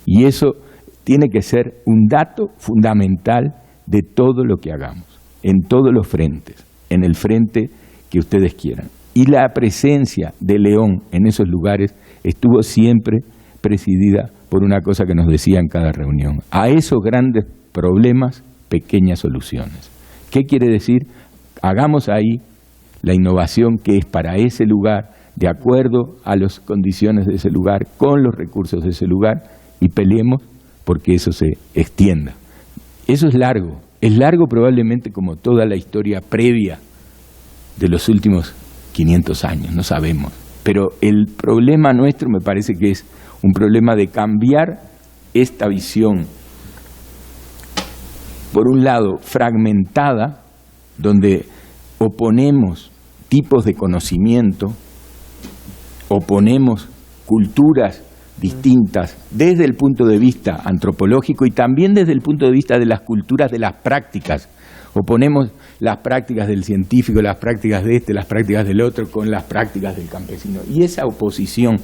Y eso tiene que ser un dato fundamental de todo lo que hagamos, en todos los frentes, en el frente que ustedes quieran. Y la presencia de León en esos lugares estuvo siempre presidida por una cosa que nos decía en cada reunión. A esos grandes problemas pequeñas soluciones. ¿Qué quiere decir? Hagamos ahí la innovación que es para ese lugar, de acuerdo a las condiciones de ese lugar, con los recursos de ese lugar, y peleemos porque eso se extienda. Eso es largo probablemente como toda la historia previa de los últimos 500 años, no sabemos. Pero el problema nuestro me parece que es un problema de cambiar esta visión, por un lado, fragmentada, donde oponemos tipos de conocimiento, oponemos culturas distintas desde el punto de vista antropológico y también desde el punto de vista de las culturas de las prácticas. Oponemos las prácticas del científico, las prácticas de este, las prácticas del otro, con las prácticas del campesino. Y esa oposición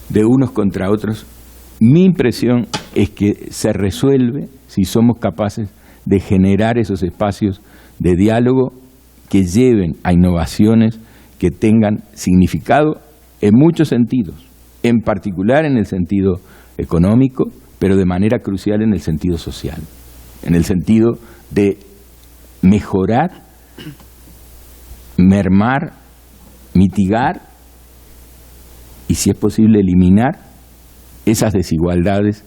de unos contra otros, mi impresión es que se resuelve si somos capaces de generar esos espacios de diálogo que lleven a innovaciones que tengan significado en muchos sentidos, en particular en el sentido económico, pero de manera crucial en el sentido social, en el sentido de mejorar, mermar, mitigar y, si es posible, eliminar esas desigualdades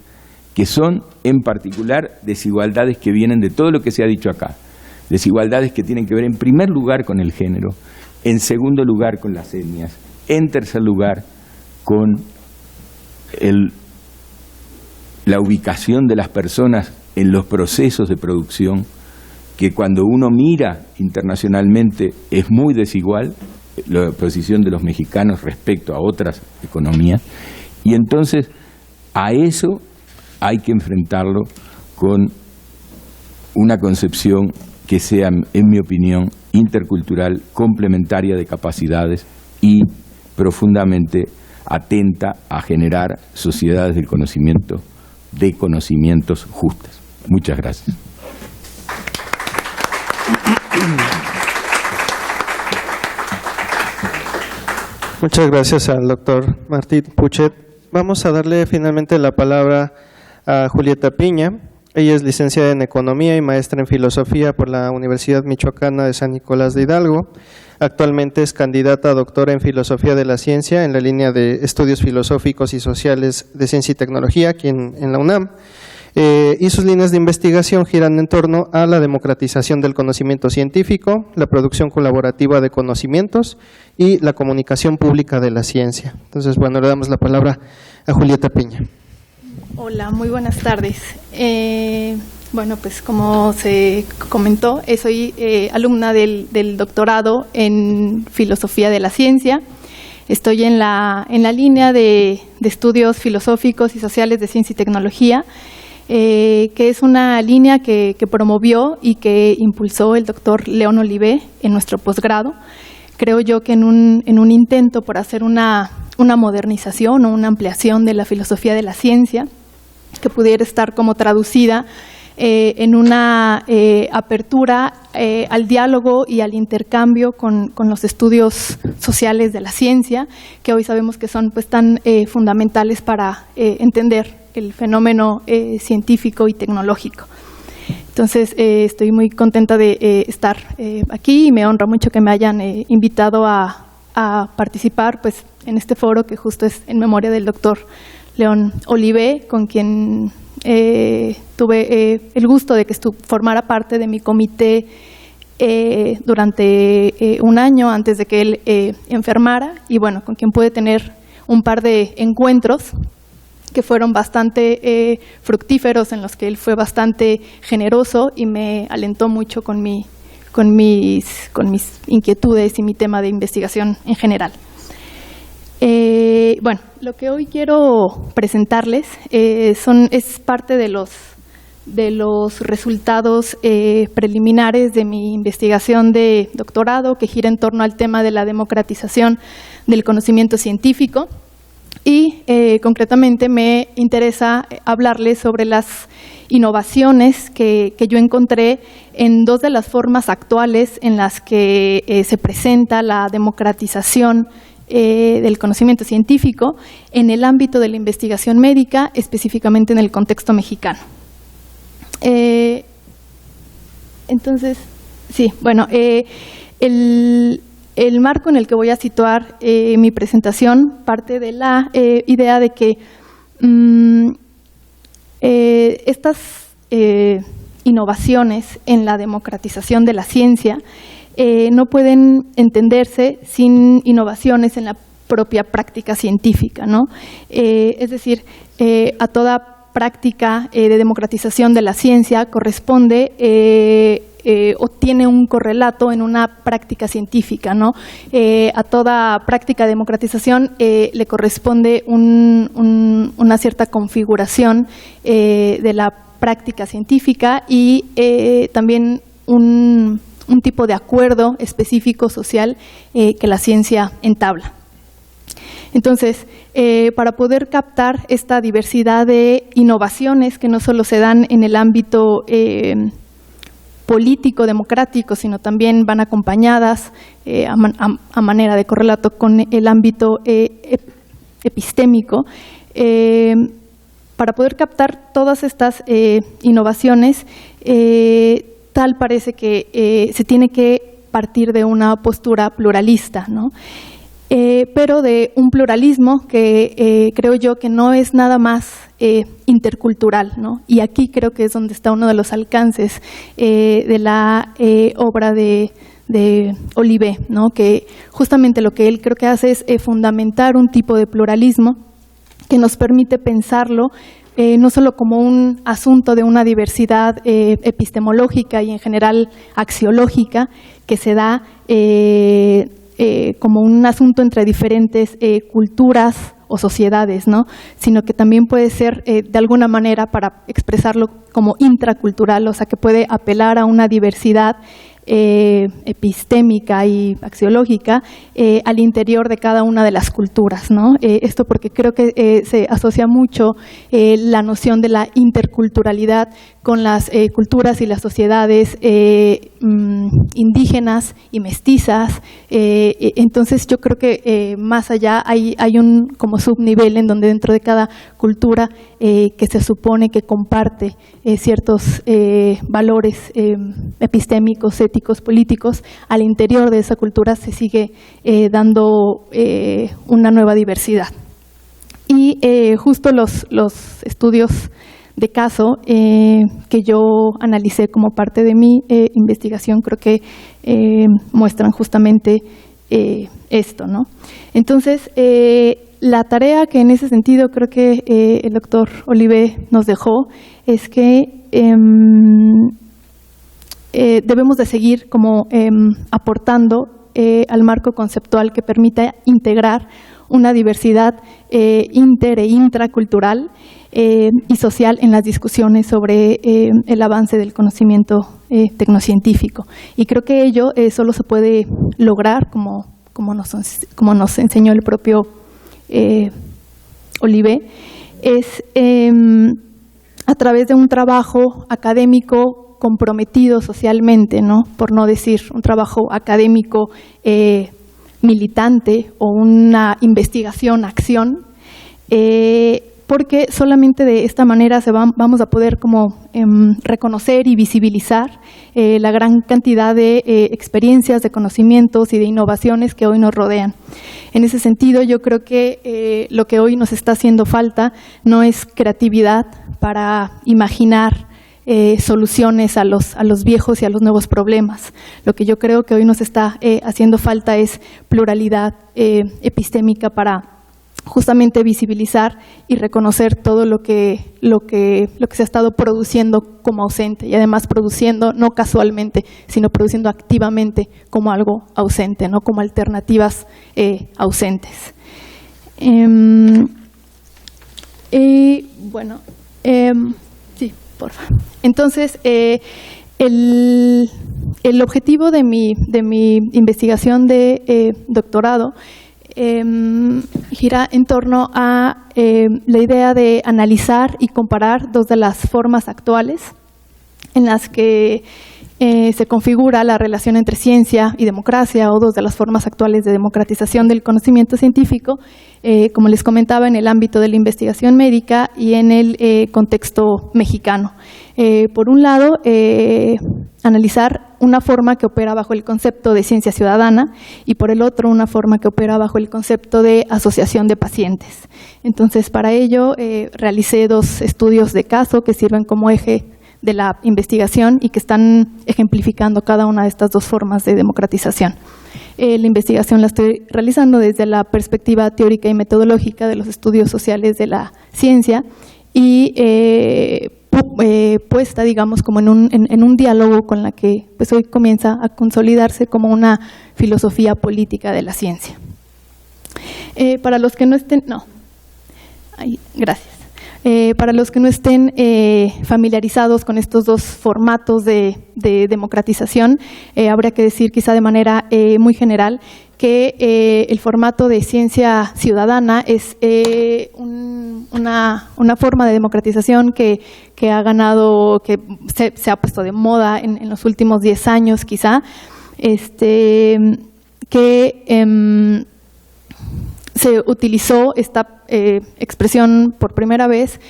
que son, en particular, desigualdades que vienen de todo lo que se ha dicho acá. Desigualdades que tienen que ver, en primer lugar, con el género, en segundo lugar, con las etnias, en tercer lugar, con la ubicación de las personas en los procesos de producción, que cuando uno mira internacionalmente es muy desigual, la posición de los mexicanos respecto a otras economías, y entonces a eso hay que enfrentarlo con una concepción que sea, en mi opinión, intercultural, complementaria de capacidades y profundamente atenta a generar sociedades del conocimiento, de conocimientos justas. Muchas gracias. Muchas gracias al doctor Martín Puchet. Vamos a darle finalmente la palabra a Julieta Piña. Ella es licenciada en Economía y maestra en Filosofía por la Universidad Michoacana de San Nicolás de Hidalgo. Actualmente es candidata a doctora en Filosofía de la Ciencia en la línea de Estudios Filosóficos y Sociales de Ciencia y Tecnología aquí en la UNAM. Y sus líneas de investigación giran en torno a la democratización del conocimiento científico, la producción colaborativa de conocimientos y la comunicación pública de la ciencia. Entonces, bueno, le damos la palabra a Julieta Piña. Hola, muy buenas tardes. Bueno, pues como se comentó, soy alumna del doctorado en Filosofía de la Ciencia. Estoy en la línea de Estudios Filosóficos y Sociales de Ciencia y Tecnología, que es una línea que promovió y que impulsó el doctor León Olivé en nuestro posgrado. Creo yo que en un intento por hacer una modernización o una ampliación de la filosofía de la ciencia, que pudiera estar como traducida en una apertura al diálogo y al intercambio con los estudios sociales de la ciencia, que hoy sabemos que son pues tan fundamentales para entender el fenómeno científico y tecnológico. Entonces, estoy muy contenta de estar aquí y me honra mucho que me hayan invitado a participar pues, en este foro que justo es en memoria del doctor León Olivé, con quien tuve el gusto de que formara parte de mi comité durante un año antes de que él enfermara, y bueno, con quien pude tener un par de encuentros que fueron bastante fructíferos, en los que él fue bastante generoso y me alentó mucho con mis inquietudes y mi tema de investigación en general. Bueno, lo que hoy quiero presentarles es parte de los resultados preliminares de mi investigación de doctorado, que gira en torno al tema de la democratización del conocimiento científico. Y concretamente me interesa hablarles sobre las innovaciones que yo encontré en dos de las formas actuales en las que se presenta la democratización del conocimiento científico en el ámbito de la investigación médica, específicamente en el contexto mexicano. Entonces, sí, bueno, el marco en el que voy a situar mi presentación parte de la idea de que estas innovaciones en la democratización de la ciencia no pueden entenderse sin innovaciones en la propia práctica científica, ¿no? Es decir, a toda práctica de democratización de la ciencia corresponde o tiene un correlato en una práctica científica, ¿no? A toda práctica de democratización le corresponde una cierta configuración de la práctica científica y también un tipo de acuerdo específico social que la ciencia entabla. Entonces, para poder captar esta diversidad de innovaciones que no solo se dan en el ámbito político, democrático, sino también van acompañadas a manera de correlato con el ámbito epistémico, para poder captar todas estas innovaciones, tal parece que se tiene que partir de una postura pluralista, ¿no? Pero de un pluralismo que creo yo que no es nada más intercultural, ¿no? Y aquí creo que es donde está uno de los alcances de la obra de Olivé, ¿no? Que justamente lo que él creo que hace es fundamentar un tipo de pluralismo que nos permite pensarlo no solo como un asunto de una diversidad epistemológica y en general axiológica que se da como un asunto entre diferentes culturas o sociedades, ¿no? Sino que también puede ser de alguna manera, para expresarlo, como intracultural, o sea que puede apelar a una diversidad epistémica y axiológica al interior de cada una de las culturas, ¿no? Esto porque creo que se asocia mucho la noción de la interculturalidad con las culturas y las sociedades indígenas y mestizas. Entonces yo creo que más allá hay un como subnivel en donde dentro de cada cultura que se supone que comparte ciertos valores epistémicos, éticos, políticos, al interior de esa cultura se sigue dando una nueva diversidad. Y justo los estudios de caso que yo analicé como parte de mi investigación creo que muestran justamente esto, ¿no? Entonces, la tarea que en ese sentido creo que el doctor Olivé nos dejó es que debemos de seguir como aportando al marco conceptual que permita integrar una diversidad inter e intracultural y social en las discusiones sobre el avance del conocimiento tecnocientífico. Y creo que ello solo se puede lograr, como nos enseñó el propio Olivé, es a través de un trabajo académico comprometido socialmente, ¿no? Por no decir un trabajo académico militante o una investigación-acción, porque solamente de esta manera vamos a poder como reconocer y visibilizar la gran cantidad de experiencias, de conocimientos y de innovaciones que hoy nos rodean. En ese sentido, yo creo que lo que hoy nos está haciendo falta no es creatividad para imaginar soluciones a los viejos y a los nuevos problemas. Lo que yo creo que hoy nos está haciendo falta es pluralidad epistémica para justamente visibilizar y reconocer todo lo que se ha estado produciendo como ausente, y además produciendo no casualmente, sino produciendo activamente como algo ausente, no como alternativas ausentes. Bueno, sí, por favor. Entonces, el objetivo de mi investigación de doctorado gira en torno a la idea de analizar y comparar dos de las formas actuales en las que se configura la relación entre ciencia y democracia, o dos de las formas actuales de democratización del conocimiento científico, como les comentaba, en el ámbito de la investigación médica y en el contexto mexicano. Por un lado, analizar una forma que opera bajo el concepto de ciencia ciudadana y por el otro una forma que opera bajo el concepto de asociación de pacientes. Entonces, para ello realicé 2 estudios de caso que sirven como eje de la investigación y que están ejemplificando cada una de estas 2 formas de democratización. La investigación la estoy realizando desde la perspectiva teórica y metodológica de los estudios sociales de la ciencia y puesta, digamos, como en un diálogo con la que pues hoy comienza a consolidarse como una filosofía política de la ciencia. Para los que no estén, gracias. Para los que no estén familiarizados con estos 2 formatos de democratización, habría que decir quizá de manera muy general que el formato de ciencia ciudadana es una forma de democratización que ha ganado, que se ha puesto de moda en los últimos 10 años quizá, se utilizó esta expresión por primera vez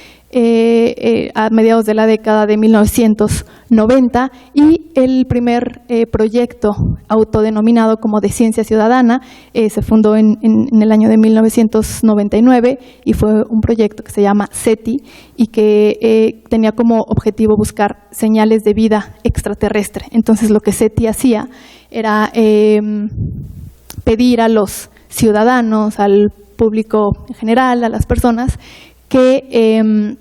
a mediados de la década de 1990 y el primer proyecto autodenominado como de ciencia ciudadana se fundó en el año de 1999 y fue un proyecto que se llama SETI y que tenía como objetivo buscar señales de vida extraterrestre. Entonces lo que SETI hacía era pedir a los ciudadanos, al público en general, a las personas, que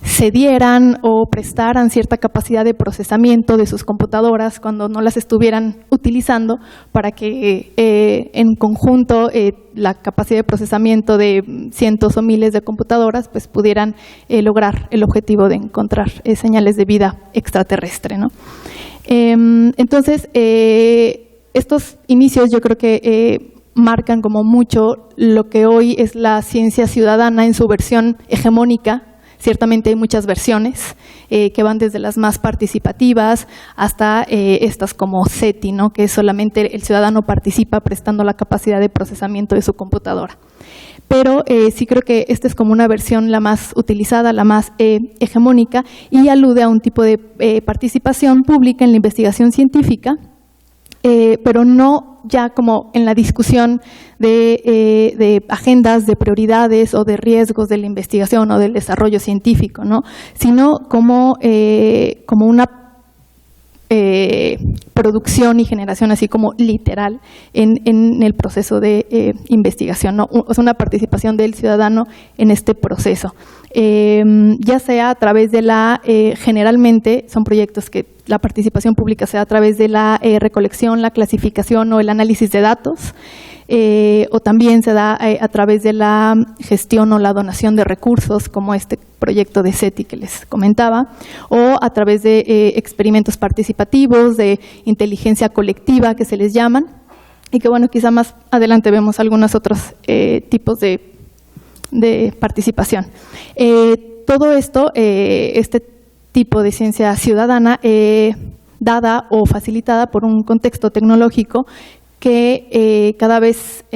cedieran o prestaran cierta capacidad de procesamiento de sus computadoras cuando no las estuvieran utilizando para que en conjunto la capacidad de procesamiento de cientos o miles de computadoras pues pudieran lograr el objetivo de encontrar señales de vida extraterrestre, ¿no? Entonces, estos inicios yo creo que marcan como mucho lo que hoy es la ciencia ciudadana en su versión hegemónica. Ciertamente hay muchas versiones que van desde las más participativas hasta estas como SETI, ¿no? Que solamente el ciudadano participa prestando la capacidad de procesamiento de su computadora. Pero sí creo que esta es como una versión la más utilizada, la más hegemónica y alude a un tipo de participación pública en la investigación científica, pero no ya como en la discusión de agendas, de prioridades o de riesgos de la investigación o del desarrollo científico, ¿no? Sino como una producción y generación así como literal en el proceso de investigación, ¿no? O sea, una participación del ciudadano en este proceso, ya sea a través de generalmente son proyectos que la participación pública sea a través de la recolección, la clasificación o el análisis de datos, o también se da a través de la gestión o la donación de recursos, como este proyecto de SETI que les comentaba, o a través de experimentos participativos, de inteligencia colectiva que se les llaman, y que bueno, quizá más adelante vemos algunos otros tipos de participación. Todo esto, este tipo de ciencia ciudadana, dada o facilitada por un contexto tecnológico que cada vez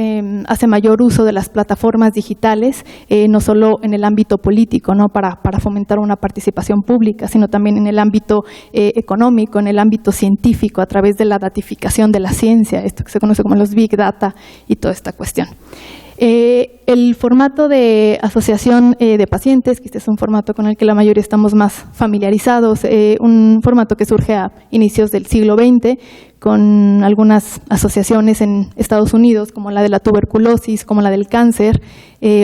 hace mayor uso de las plataformas digitales, no solo en el ámbito político, ¿no? para fomentar una participación pública, sino también en el ámbito económico, en el ámbito científico, a través de la datificación de la ciencia, esto que se conoce como los Big Data y toda esta cuestión. El formato de asociación de pacientes, que este es un formato con el que la mayoría estamos más familiarizados, un formato que surge a inicios del siglo XX, con algunas asociaciones en Estados Unidos, como la de la tuberculosis, como la del cáncer,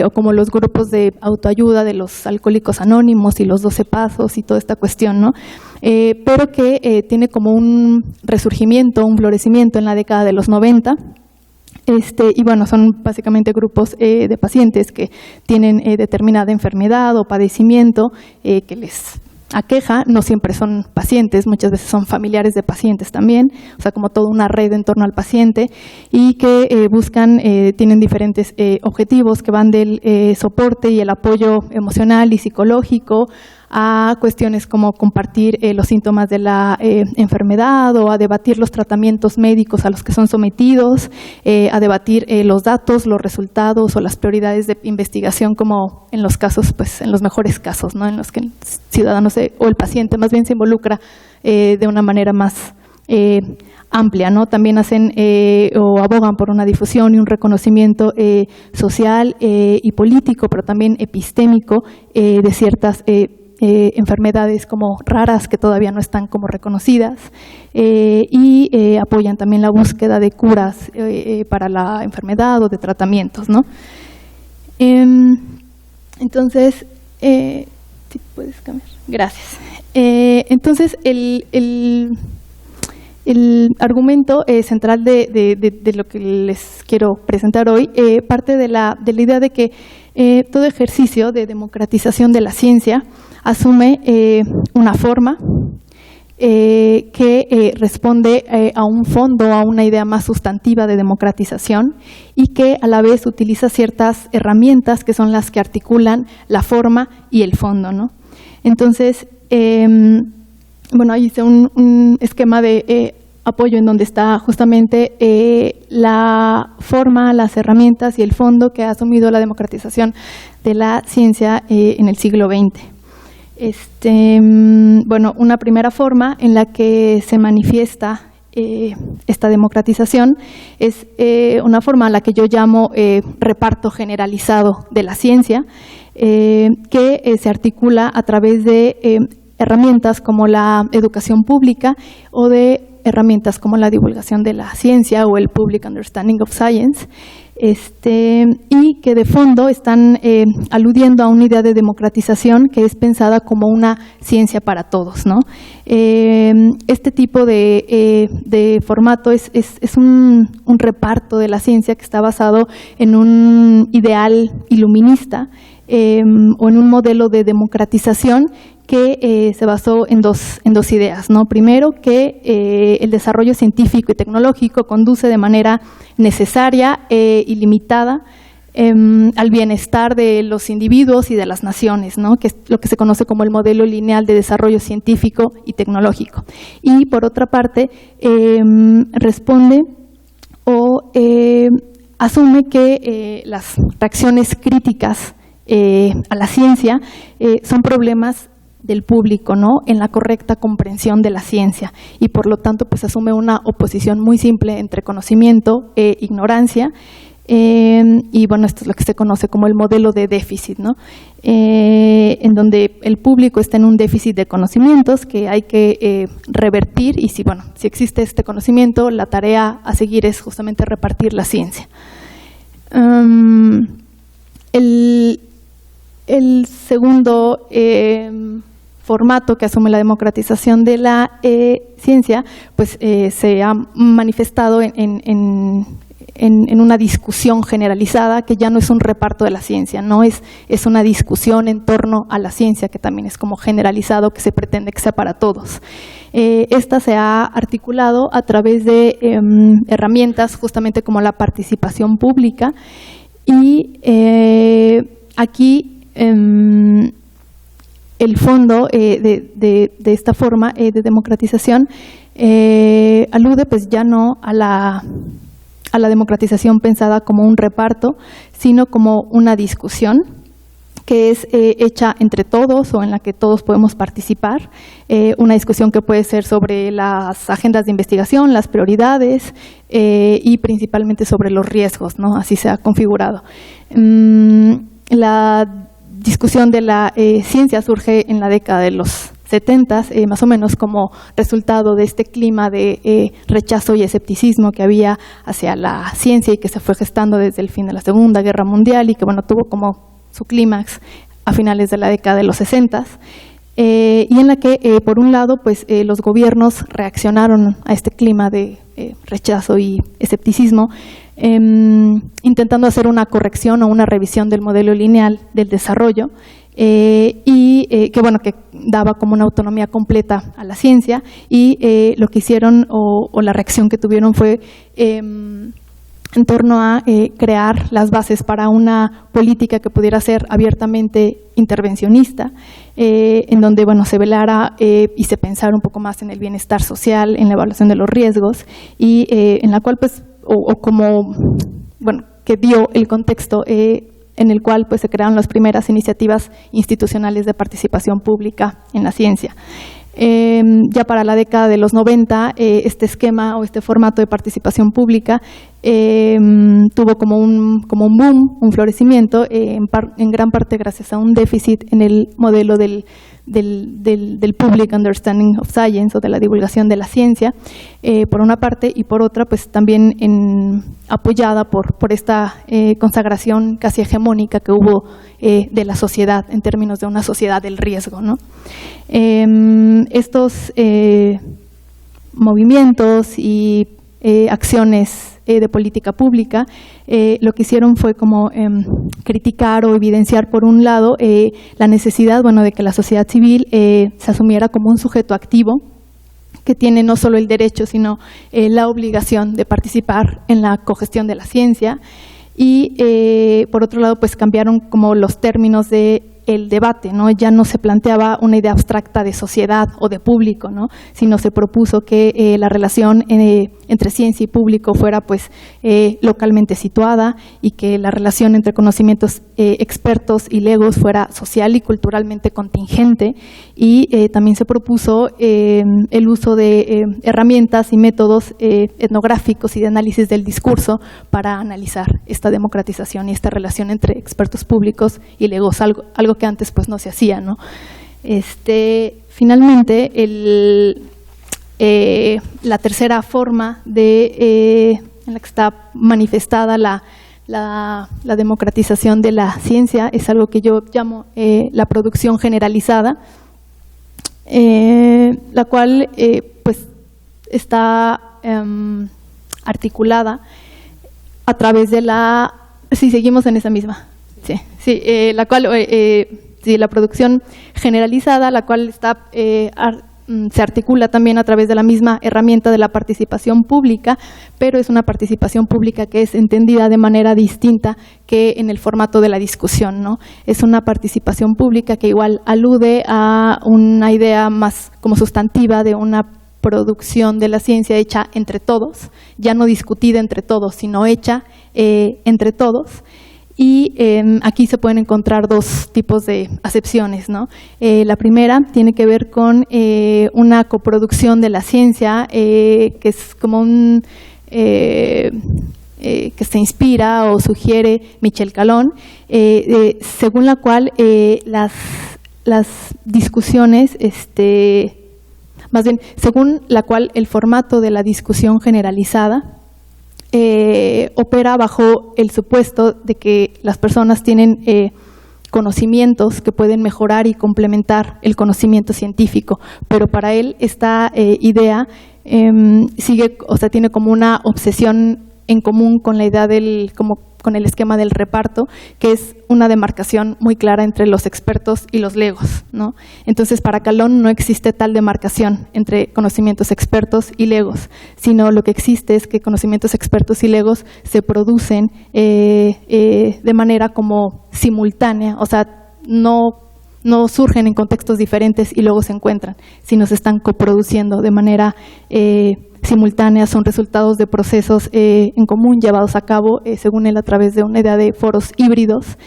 o como los grupos de autoayuda de los alcohólicos anónimos y los 12 pasos y toda esta cuestión, ¿no? Pero que tiene como un resurgimiento, un florecimiento en la década de los 90. Y bueno, son básicamente grupos de pacientes que tienen determinada enfermedad o padecimiento que les aqueja. No siempre son pacientes, muchas veces son familiares de pacientes también, o sea, como toda una red en torno al paciente, y que buscan, tienen diferentes objetivos que van del soporte y el apoyo emocional y psicológico a cuestiones como compartir los síntomas de la enfermedad o a debatir los tratamientos médicos a los que son sometidos, a debatir los datos, los resultados o las prioridades de investigación, como en los casos, pues en los mejores casos, ¿no? En los que el ciudadano o el paciente más bien se involucra de una manera más amplia, ¿no? También hacen o abogan por una difusión y un reconocimiento social y político, pero también epistémico de ciertas enfermedades como raras que todavía no están como reconocidas, y apoyan también la búsqueda de curas para la enfermedad o de tratamientos, ¿no? Entonces, ¿sí puedes cambiar? Gracias. Entonces, el argumento central de lo que les quiero presentar hoy parte de la idea de que todo ejercicio de democratización de la ciencia asume una forma que responde a un fondo, a una idea más sustantiva de democratización, y que a la vez utiliza ciertas herramientas que son las que articulan la forma y el fondo, ¿no? Entonces, bueno, ahí hice un esquema de apoyo en donde está justamente la forma, las herramientas y el fondo que ha asumido la democratización de la ciencia en el siglo XX. Bueno, una primera forma en la que se manifiesta esta democratización es una forma a la que yo llamo reparto generalizado de la ciencia, que se articula a través de herramientas como la educación pública o de herramientas como la divulgación de la ciencia o el Public Understanding of Science, y que de fondo están aludiendo a una idea de democratización que es pensada como una ciencia para todos, ¿no? Este tipo de formato es un reparto de la ciencia que está basado en un ideal iluminista o en un modelo de democratización que se basó en dos ideas, ¿no? Primero, que el desarrollo científico y tecnológico conduce de manera necesaria y limitada al bienestar de los individuos y de las naciones, ¿no? Que es lo que se conoce como el modelo lineal de desarrollo científico y tecnológico. Y por otra parte, responde o asume que las reacciones críticas a la ciencia son problemas del público, ¿no? En la correcta comprensión de la ciencia, y por lo tanto pues asume una oposición muy simple entre conocimiento e ignorancia, y bueno, esto es lo que se conoce como el modelo de déficit, ¿no? En donde el público está en un déficit de conocimientos que hay que revertir, y si existe este conocimiento, la tarea a seguir es justamente repartir la ciencia. El segundo formato que asume la democratización de la ciencia, pues se ha manifestado en una discusión generalizada que ya no es un reparto de la ciencia, no es una discusión en torno a la ciencia, que también es como generalizado, que se pretende que sea para todos. Esta se ha articulado a través de herramientas justamente como la participación pública, y aquí el fondo de esta forma de democratización alude pues ya no a la democratización pensada como un reparto, sino como una discusión que es hecha entre todos o en la que todos podemos participar, una discusión que puede ser sobre las agendas de investigación, las prioridades y principalmente sobre los riesgos, ¿no? Así se ha configurado. La discusión de la ciencia surge en la década de los 70, más o menos como resultado de este clima de rechazo y escepticismo que había hacia la ciencia y que se fue gestando desde el fin de la Segunda Guerra Mundial, y que tuvo como su clímax a finales de la década de los 60, y en la que por un lado pues los gobiernos reaccionaron a este clima de rechazo y escepticismo, intentando hacer una corrección o una revisión del modelo lineal del desarrollo, que daba como una autonomía completa a la ciencia, y lo que hicieron o la reacción que tuvieron fue en torno a crear las bases para una política que pudiera ser abiertamente intervencionista, en donde se velara y se pensara un poco más en el bienestar social, en la evaluación de los riesgos, y en la cual que dio el contexto en el cual se crearon las primeras iniciativas institucionales de participación pública en la ciencia. Ya para la década de los 90, este esquema o este formato de participación pública tuvo como un boom, un florecimiento, en gran parte gracias a un déficit en el modelo del Public Understanding of Science, o de la divulgación de la ciencia, por una parte, y por otra, pues también apoyada por esta consagración casi hegemónica que hubo de la sociedad, en términos de una sociedad del riesgo, ¿no? Estos movimientos y acciones de política pública lo que hicieron fue como criticar o evidenciar, por un lado, la necesidad de que la sociedad civil se asumiera como un sujeto activo que tiene no solo el derecho, sino la obligación de participar en la cogestión de la ciencia. Y por otro lado, pues cambiaron como los términos de el debate, ¿no? Ya no se planteaba una idea abstracta de sociedad o de público, ¿no? Sino se propuso que la relación entre ciencia y público fuera localmente situada, y que la relación entre conocimientos expertos y legos fuera social y culturalmente contingente, y también se propuso el uso de herramientas y métodos etnográficos y de análisis del discurso para analizar esta democratización y esta relación entre expertos públicos y legos, algo que antes no se hacía, ¿no? Finalmente, la tercera forma en la que está manifestada la democratización de la ciencia es algo que yo llamo la producción generalizada, la cual está articulada a través de la... Sí, seguimos en esa misma. Sí, la cual, la producción generalizada, la cual se articula también a través de la misma herramienta de la participación pública, pero es una participación pública que es entendida de manera distinta que en el formato de la discusión, ¿no? Es una participación pública que igual alude a una idea más como sustantiva de una producción de la ciencia hecha entre todos, ya no discutida entre todos, sino hecha entre todos. Y aquí se pueden encontrar dos tipos de acepciones, ¿no? La primera tiene que ver con una coproducción de la ciencia, que es como que se inspira o sugiere Michel Calón, según la cual las discusiones, más bien, según la cual el formato de la discusión generalizada opera bajo el supuesto de que las personas tienen conocimientos que pueden mejorar y complementar el conocimiento científico, pero para él esta idea tiene como una obsesión en común con la idea con el esquema del reparto, que es una demarcación muy clara entre los expertos y los legos, ¿no? Entonces, para Calón no existe tal demarcación entre conocimientos expertos y legos, sino lo que existe es que conocimientos expertos y legos se producen de manera como simultánea, o sea, no surgen en contextos diferentes y luego se encuentran, sino se están coproduciendo de manera simultáneas, son resultados de procesos en común llevados a cabo, según él, a través de una idea de foros híbridos.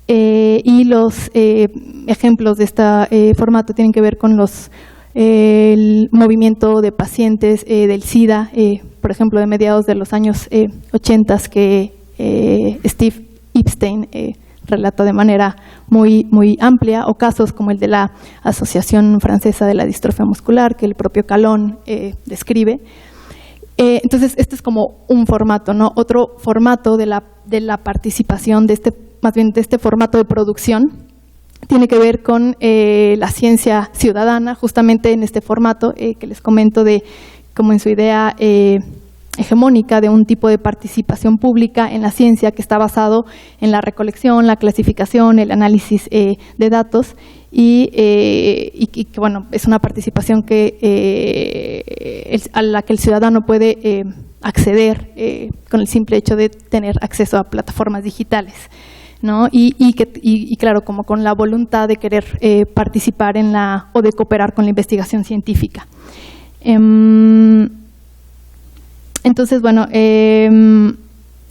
Y los ejemplos de este formato tienen que ver con el movimiento de pacientes del SIDA, por ejemplo, de mediados de los años 80, que Steve Epstein relata de manera muy, muy amplia, o casos como el de la Asociación Francesa de la Distrofia Muscular, que el propio Calón describe. Entonces, este es como un formato, ¿no? Otro formato de la participación, más bien de este formato de producción, tiene que ver con la ciencia ciudadana, justamente en este formato que les comento, como en su idea hegemónica de un tipo de participación pública en la ciencia que está basado en la recolección, la clasificación, el análisis de datos, y que es una participación a la que el ciudadano puede acceder con el simple hecho de tener acceso a plataformas digitales, ¿no? Y claro, como con la voluntad de querer participar o de cooperar con la investigación científica. Entonces, bueno,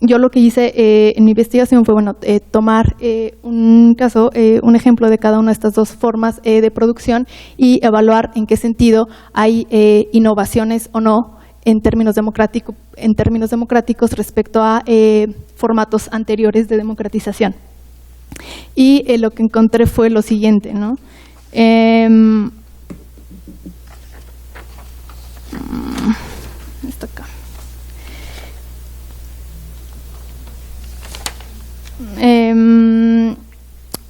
yo lo que hice en mi investigación fue, bueno, tomar un caso, un ejemplo de cada una de estas dos formas de producción y evaluar en qué sentido hay innovaciones o no en términos democráticos respecto a formatos anteriores de democratización. Y lo que encontré fue lo siguiente, ¿no? Esto acá.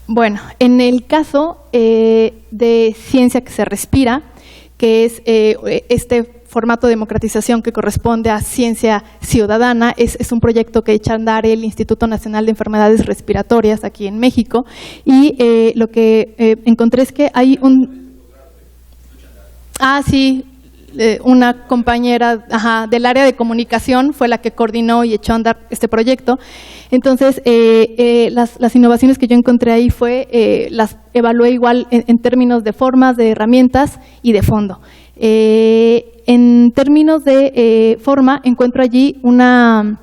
Bueno, en el caso de Ciencia que se respira, que es este formato de democratización que corresponde a ciencia ciudadana, es un proyecto que echa a andar el Instituto Nacional de Enfermedades Respiratorias aquí en México, y lo que encontré es que hay una compañera del área de comunicación fue la que coordinó y echó a andar este proyecto. Entonces, las innovaciones que yo encontré ahí las evalué igual en términos de formas, de herramientas y de fondo. En términos de forma, encuentro allí un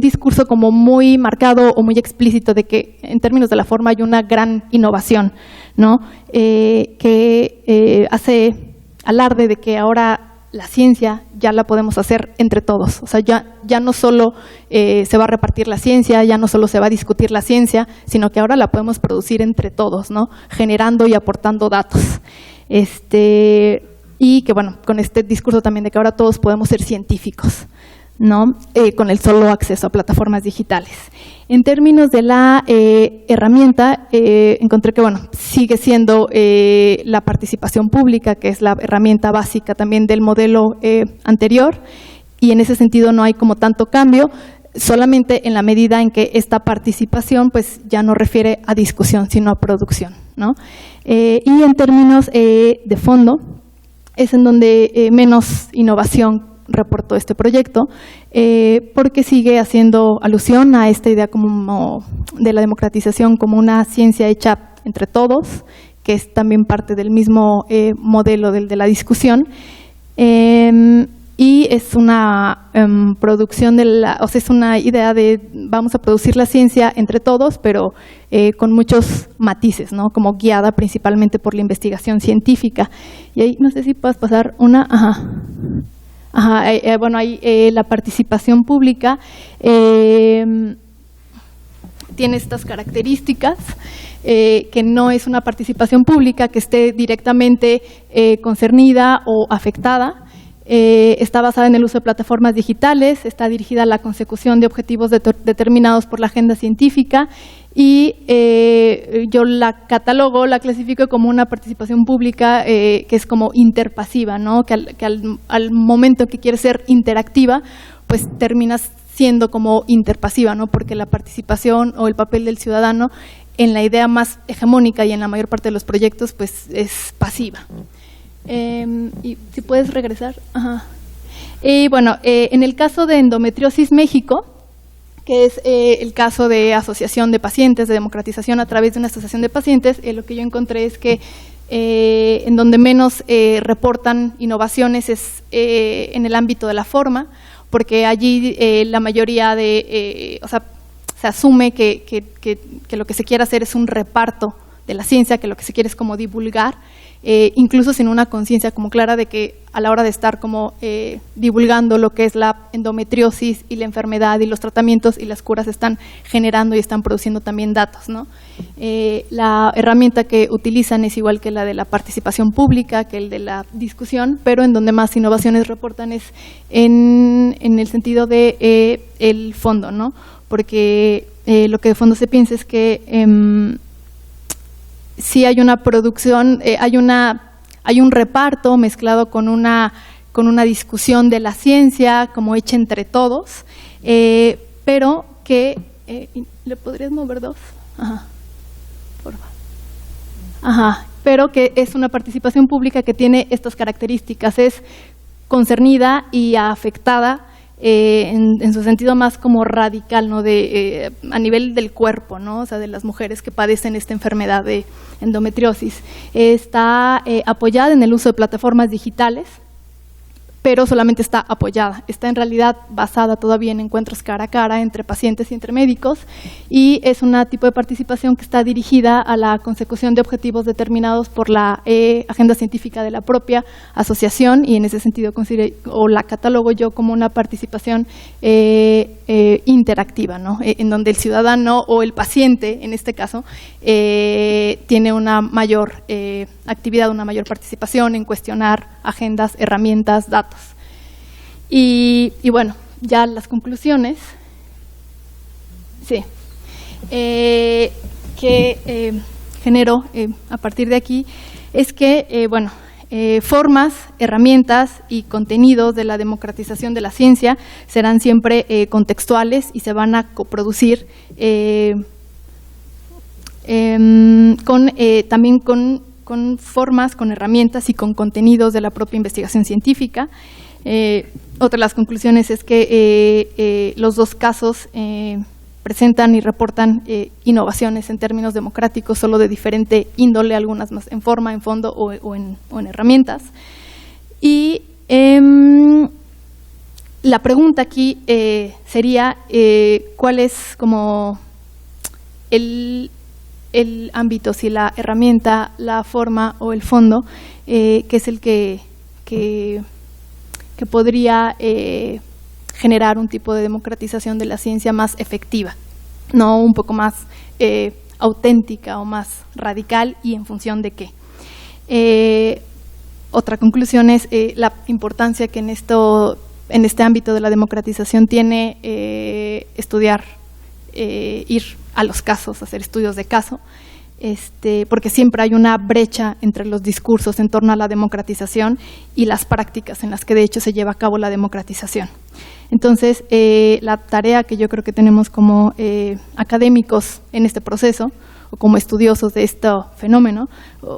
discurso como muy marcado o muy explícito de que en términos de la forma hay una gran innovación, ¿no? Que hace alarde de que ahora la ciencia ya la podemos hacer entre todos. O sea, ya no solo se va a repartir la ciencia, ya no solo se va a discutir la ciencia, sino que ahora la podemos producir entre todos, ¿no? Generando y aportando datos. Y que, bueno, con este discurso también de que ahora todos podemos ser científicos, ¿no? Con el solo acceso a plataformas digitales. En términos de la herramienta, encontré que, bueno, sigue siendo la participación pública, que es la herramienta básica también del modelo anterior, y en ese sentido no hay como tanto cambio, solamente en la medida en que esta participación pues ya no refiere a discusión, sino a producción, ¿no? Y en términos de fondo, es en donde menos innovación reportó este proyecto, porque sigue haciendo alusión a esta idea como de la democratización como una ciencia hecha entre todos, que es también parte del mismo modelo del de la discusión, y es una producción o sea, es una idea de vamos a producir la ciencia entre todos, pero con muchos matices, ¿no? Como guiada principalmente por la investigación científica. Y ahí no sé si puedes pasar una. Bueno, ahí la participación pública tiene estas características, que no es una participación pública que esté directamente concernida o afectada. Está basada en el uso de plataformas digitales, está dirigida a la consecución de objetivos determinados por la agenda científica, y yo la catalogo, la clasifico como una participación pública que es como interpasiva, ¿no? Que al momento que quiere ser interactiva, pues terminas siendo como interpasiva, ¿no? Porque la participación o el papel del ciudadano en la idea más hegemónica y en la mayor parte de los proyectos pues es pasiva. Y si puedes regresar. Y bueno, en el caso de Endometriosis México, que es el caso de asociación de pacientes, de democratización a través de una asociación de pacientes, lo que yo encontré es que en donde menos reportan innovaciones es en el ámbito de la forma, porque allí la mayoría o sea, se asume que lo que se quiere hacer es un reparto de la ciencia, que lo que se quiere es como divulgar, incluso sin una conciencia como clara de que a la hora de estar como divulgando lo que es la endometriosis y la enfermedad y los tratamientos y las curas están generando y están produciendo también datos, ¿no? La herramienta que utilizan es igual que la de la participación pública, que el de la discusión, pero en donde más innovaciones reportan es en el sentido de el fondo, ¿no? Porque lo que de fondo se piensa es que sí hay una producción, hay un reparto mezclado con una discusión de la ciencia como hecha entre todos, pero que ¿le podrías mover dos? Por favor. Pero que es una participación pública que tiene estas características, es concernida y afectada en su sentido más como radical, ¿no? A nivel del cuerpo, ¿no? O sea, de las mujeres que padecen esta enfermedad de endometriosis. Está apoyada en el uso de plataformas digitales, pero solamente está apoyada. Está en realidad basada todavía en encuentros cara a cara entre pacientes y entre médicos, y es un tipo de participación que está dirigida a la consecución de objetivos determinados por la agenda científica de la propia asociación, y en ese sentido la catalogo yo como una participación interactiva, ¿no? En donde el ciudadano o el paciente, en este caso, tiene una mayor actividad, una mayor participación en cuestionar agendas, herramientas, datos. Y bueno, ya las conclusiones, sí, que genero a partir de aquí es que, formas, herramientas y contenidos de la democratización de la ciencia serán siempre contextuales y se van a coproducir también con formas, con herramientas y con contenidos de la propia investigación científica. Otra de las conclusiones es que los dos casos presentan y reportan innovaciones en términos democráticos, solo de diferente índole, algunas más en forma, en fondo o en herramientas. Y la pregunta aquí sería cuál es como el ámbito, si la herramienta, la forma o el fondo, que es el que podría generar un tipo de democratización de la ciencia más efectiva, no un poco más auténtica o más radical, y en función de qué. Otra conclusión es la importancia que en este ámbito de la democratización tiene estudiar, ir a los casos, hacer estudios de caso, porque siempre hay una brecha entre los discursos en torno a la democratización y las prácticas en las que de hecho se lleva a cabo la democratización. Entonces, la tarea que yo creo que tenemos como académicos en este proceso, o como estudiosos de este fenómeno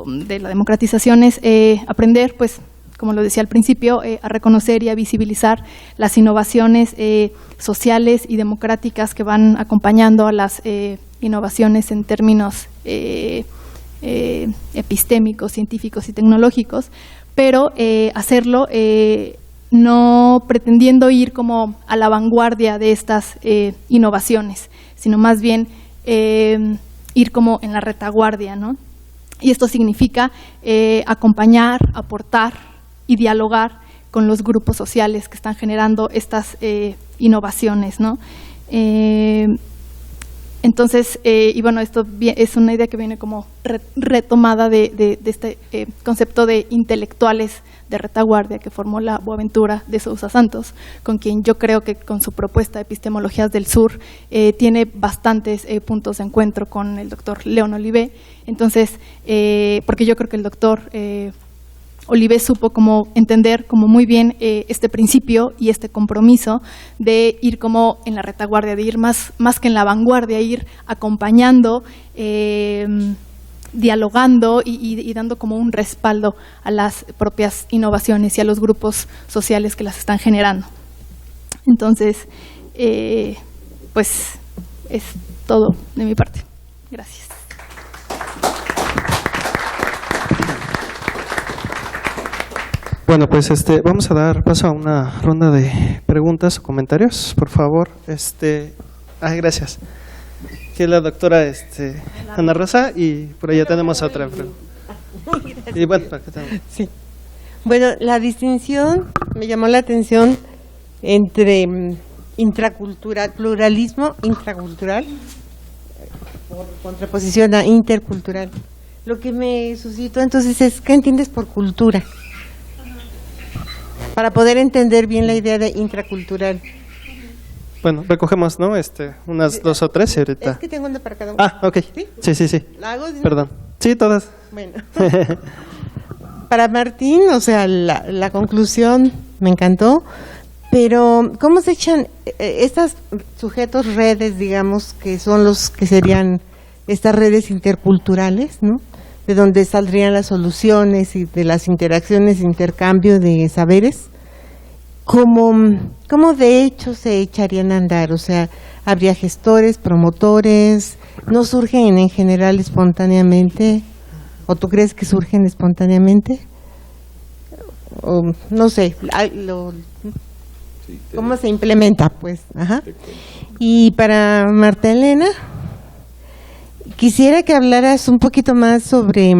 de la democratización, es aprender, pues, como lo decía al principio, a reconocer y a visibilizar las innovaciones sociales y democráticas que van acompañando a las innovaciones en términos epistémicos, científicos y tecnológicos, pero hacerlo no pretendiendo ir como a la vanguardia de estas innovaciones, sino más bien ir como en la retaguardia, ¿no? Y esto significa acompañar, aportar y dialogar con los grupos sociales que están generando estas innovaciones, ¿no? Entonces, y bueno, esto es una idea que viene como retomada de este concepto de intelectuales de retaguardia que formó la Boaventura de Sousa Santos, con quien yo creo que con su propuesta de Epistemologías del Sur tiene bastantes puntos de encuentro con el doctor León Olivé. Entonces, porque yo creo que el doctor Olivé supo como entender como muy bien este principio y este compromiso de ir como en la retaguardia, de ir más que en la vanguardia, ir acompañando, dialogando y dando como un respaldo a las propias innovaciones y a los grupos sociales que las están generando. Entonces, pues es todo de mi parte. Gracias. Bueno, pues vamos a dar paso a una ronda de preguntas o comentarios, por favor. Gracias. Aquí es la doctora Ana Rosa, y por allá tenemos otra pregunta. Y bueno, acá tenemos. Sí. Bueno, la distinción me llamó la atención entre pluralismo intracultural, por contraposición a intercultural. Lo que me suscitó entonces es, ¿qué entiendes por cultura? Para poder entender bien la idea de intracultural. Bueno, recogemos, ¿no? Unas dos o tres y ahorita. Es que tengo una para cada uno. Ah, ok. Sí. ¿La hago? Perdón. Sí, todas. Bueno. Para Martín, o sea, la conclusión me encantó, pero ¿cómo se echan estos sujetos redes, digamos, que son los que serían estas redes interculturales, ¿no? De donde saldrían las soluciones y de las interacciones, intercambio de saberes. ¿cómo de hecho se echarían a andar? O sea, ¿habría gestores, promotores? ¿No surgen en general espontáneamente? ¿O tú crees que surgen espontáneamente? O no sé, ¿cómo se implementa? Pues, ajá. Y para Marta Elena, quisiera que hablaras un poquito más sobre,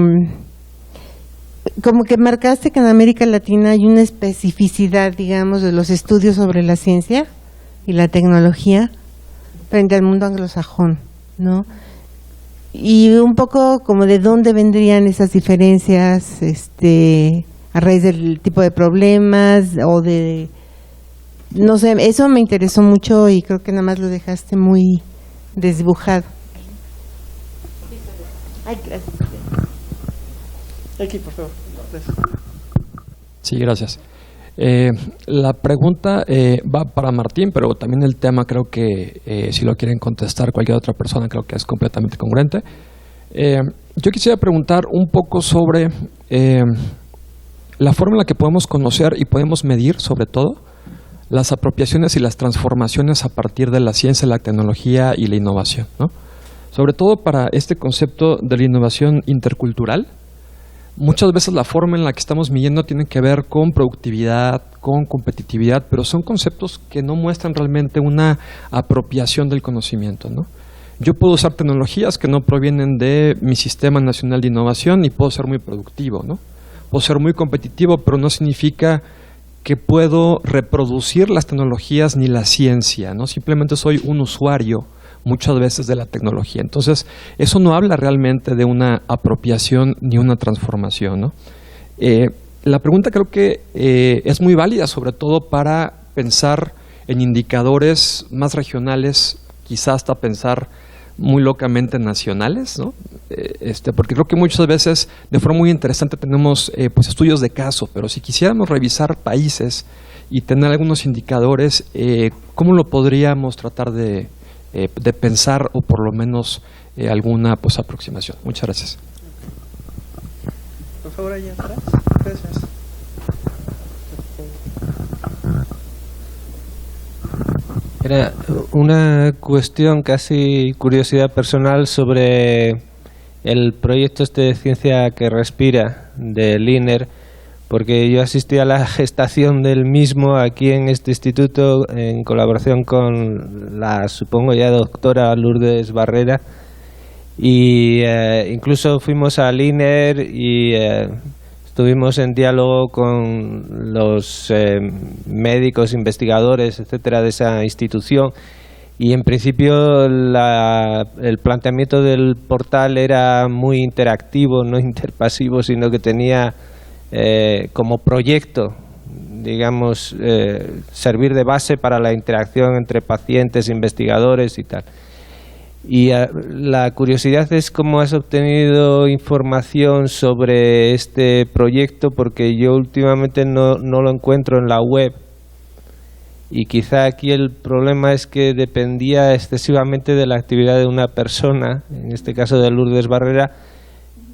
como que marcaste que en América Latina hay una especificidad, digamos, de los estudios sobre la ciencia y la tecnología frente al mundo anglosajón, ¿no? Y un poco como de dónde vendrían esas diferencias, a raíz del tipo de problemas o de, no sé, eso me interesó mucho y creo que nada más lo dejaste muy desdibujado. Ay, gracias. Aquí, por favor. Gracias. Sí, gracias. La pregunta va para Martín, pero también el tema creo que si lo quieren contestar cualquier otra persona creo que es completamente congruente. Yo quisiera preguntar un poco sobre la forma en la que podemos conocer y podemos medir, sobre todo, las apropiaciones y las transformaciones a partir de la ciencia, la tecnología y la innovación, ¿no? Sobre todo para este concepto de la innovación intercultural. Muchas veces la forma en la que estamos midiendo tiene que ver con productividad, con competitividad, pero son conceptos que no muestran realmente una apropiación del conocimiento, ¿no? Yo puedo usar tecnologías que no provienen de mi Sistema Nacional de Innovación y puedo ser muy productivo, ¿no? Puedo ser muy competitivo, pero no significa que puedo reproducir las tecnologías ni la ciencia, ¿no? Simplemente soy un usuario muchas veces de la tecnología. Entonces, eso no habla realmente de una apropiación ni una transformación, ¿no? La pregunta creo que es muy válida, sobre todo para pensar en indicadores más regionales, quizás hasta pensar muy locamente nacionales, ¿no? Porque creo que muchas veces de forma muy interesante tenemos pues estudios de caso, pero si quisiéramos revisar países y tener algunos indicadores, ¿cómo lo podríamos tratar de pensar o por lo menos alguna pues aproximación? Muchas gracias. Por favor, allá atrás. Gracias. Era una cuestión, casi curiosidad personal, sobre el proyecto de Ciencia que Respira del INER, porque yo asistí a la gestación del mismo aquí en este instituto en colaboración con la, supongo ya, doctora Lourdes Barrera, y incluso fuimos al INER y estuvimos en diálogo con los médicos, investigadores, etcétera, de esa institución, y en principio el planteamiento del portal era muy interactivo, no interpasivo, sino que tenía como proyecto, digamos, servir de base para la interacción entre pacientes, investigadores y tal. Y la curiosidad es cómo has obtenido información sobre este proyecto, porque yo últimamente no lo encuentro en la web, y quizá aquí el problema es que dependía excesivamente de la actividad de una persona, en este caso de Lourdes Barrera,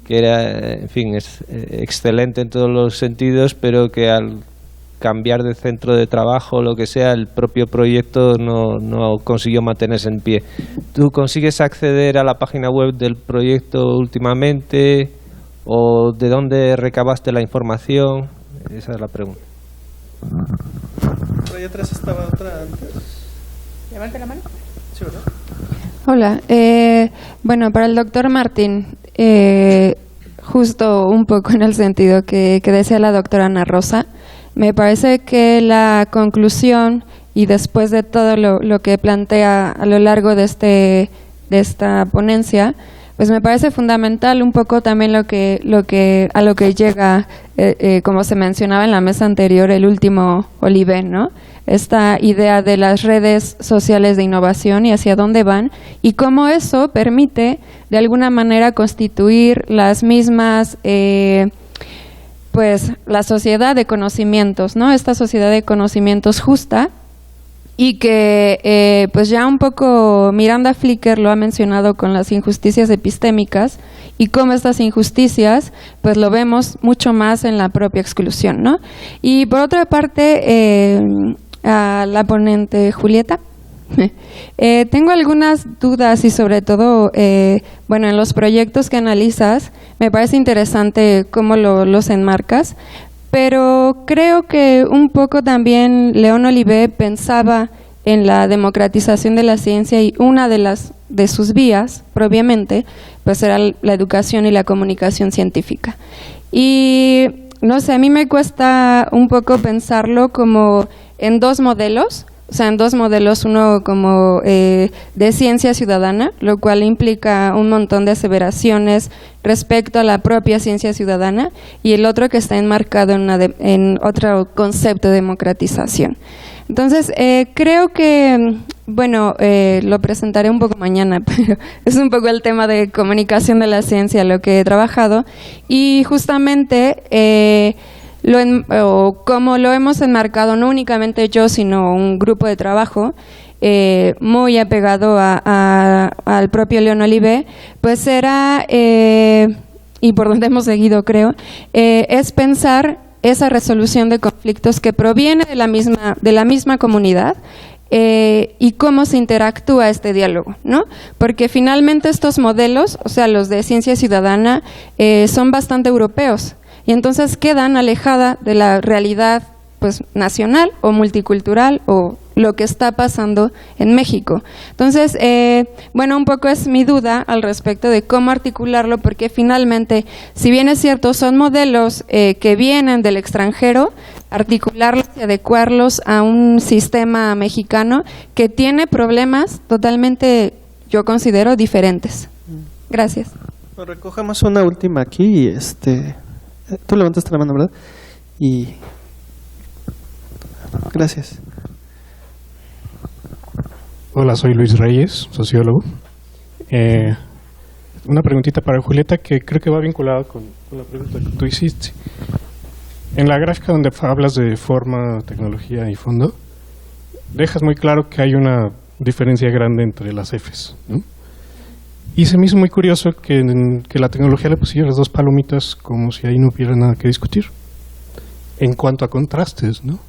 que era, en fin, es excelente en todos los sentidos, pero que al cambiar de centro de trabajo o lo que sea, el propio proyecto no consiguió mantenerse en pie. ¿Tú consigues acceder a la página web del proyecto últimamente? ¿O de dónde recabaste la información? Esa es la pregunta. Por ahí atrás estaba otra antes. Levante la mano. Sí, ¿verdad? Hola. Bueno, para el doctor Martín, justo un poco en el sentido que decía la doctora Ana Rosa, me parece que la conclusión, y después de todo lo que plantea a lo largo de esta ponencia, pues me parece fundamental un poco también a lo que llega, como se mencionaba en la mesa anterior, el último Olivé, ¿no? Esta idea de las redes sociales de innovación y hacia dónde van, y cómo eso permite de alguna manera constituir las mismas pues la sociedad de conocimientos, ¿no? Esta sociedad de conocimientos justa, y que pues ya un poco Miranda Flicker lo ha mencionado con las injusticias epistémicas y cómo estas injusticias pues lo vemos mucho más en la propia exclusión, ¿no? Y por otra parte, a la ponente Julieta, tengo algunas dudas y sobre todo, bueno, en los proyectos que analizas me parece interesante cómo los enmarcas, pero creo que un poco también León Olivé pensaba en la democratización de la ciencia y una de sus vías, propiamente, pues era la educación y la comunicación científica. Y no sé, a mí me cuesta un poco pensarlo como en dos modelos, o sea, en dos modelos, uno como de ciencia ciudadana, lo cual implica un montón de aseveraciones respecto a la propia ciencia ciudadana, y el otro que está enmarcado en otro concepto de democratización. Entonces, creo que, bueno, lo presentaré un poco mañana, pero es un poco el tema de comunicación de la ciencia lo que he trabajado, y justamente como lo hemos enmarcado no únicamente yo, sino un grupo de trabajo muy apegado al propio León Olivé, pues era, y por donde hemos seguido creo, es pensar esa resolución de conflictos que proviene de la misma comunidad, y cómo se interactúa este diálogo, ¿no? Porque finalmente estos modelos, o sea, los de ciencia ciudadana, son bastante europeos, y entonces quedan alejadas de la realidad pues nacional o multicultural o lo que está pasando en México. Entonces, bueno, un poco es mi duda al respecto de cómo articularlo, porque finalmente, si bien es cierto, son modelos que vienen del extranjero, articularlos y adecuarlos a un sistema mexicano que tiene problemas totalmente, yo considero, diferentes. Gracias. Pues recojamos una última aquí y tú levantaste la mano, ¿verdad? Y gracias. Hola, soy Luis Reyes, sociólogo. Una preguntita para Julieta que creo que va vinculada con la pregunta que tú hiciste. En la gráfica donde hablas de forma, tecnología y fondo, dejas muy claro que hay una diferencia grande entre las Fs, ¿no? Y se me hizo muy curioso que la tecnología le pusiera las dos palomitas como si ahí no hubiera nada que discutir en cuanto a contrastes, ¿no?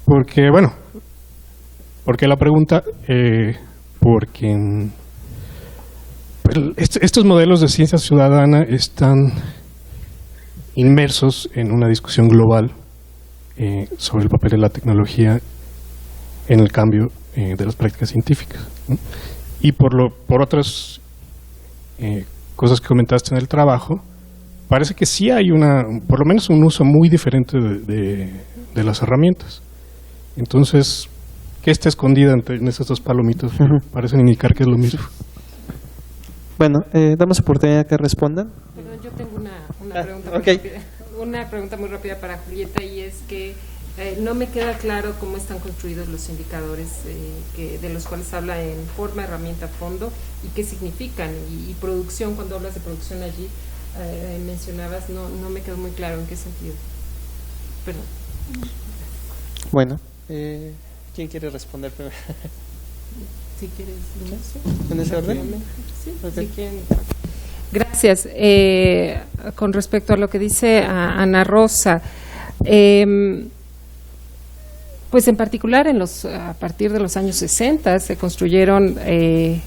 Porque, bueno, porque la pregunta, porque estos modelos de ciencia ciudadana están inmersos en una discusión global sobre el papel de la tecnología en el cambio de las prácticas científicas, ¿no? Y por otras cosas que comentaste en el trabajo, parece que sí hay por lo menos un uso muy diferente de las herramientas. Entonces, ¿qué está escondida en esas dos palomitas? Parecen indicar que es lo mismo. Bueno, damos oportunidad que respondan. Perdón, yo tengo una pregunta muy okay. rápida. Una pregunta muy rápida para Julieta, y es que no me queda claro cómo están construidos los indicadores de los cuales habla en forma, herramienta, fondo, y qué significan, y producción. Cuando hablas de producción allí mencionabas, no me quedó muy claro en qué sentido. Perdón. Bueno, ¿quién quiere responder primero? Si quieres, ¿en ese orden? Sí, okay. si quieren. Gracias. Con respecto a lo que dice Ana Rosa, pues en particular a partir de los años 60 se construyeron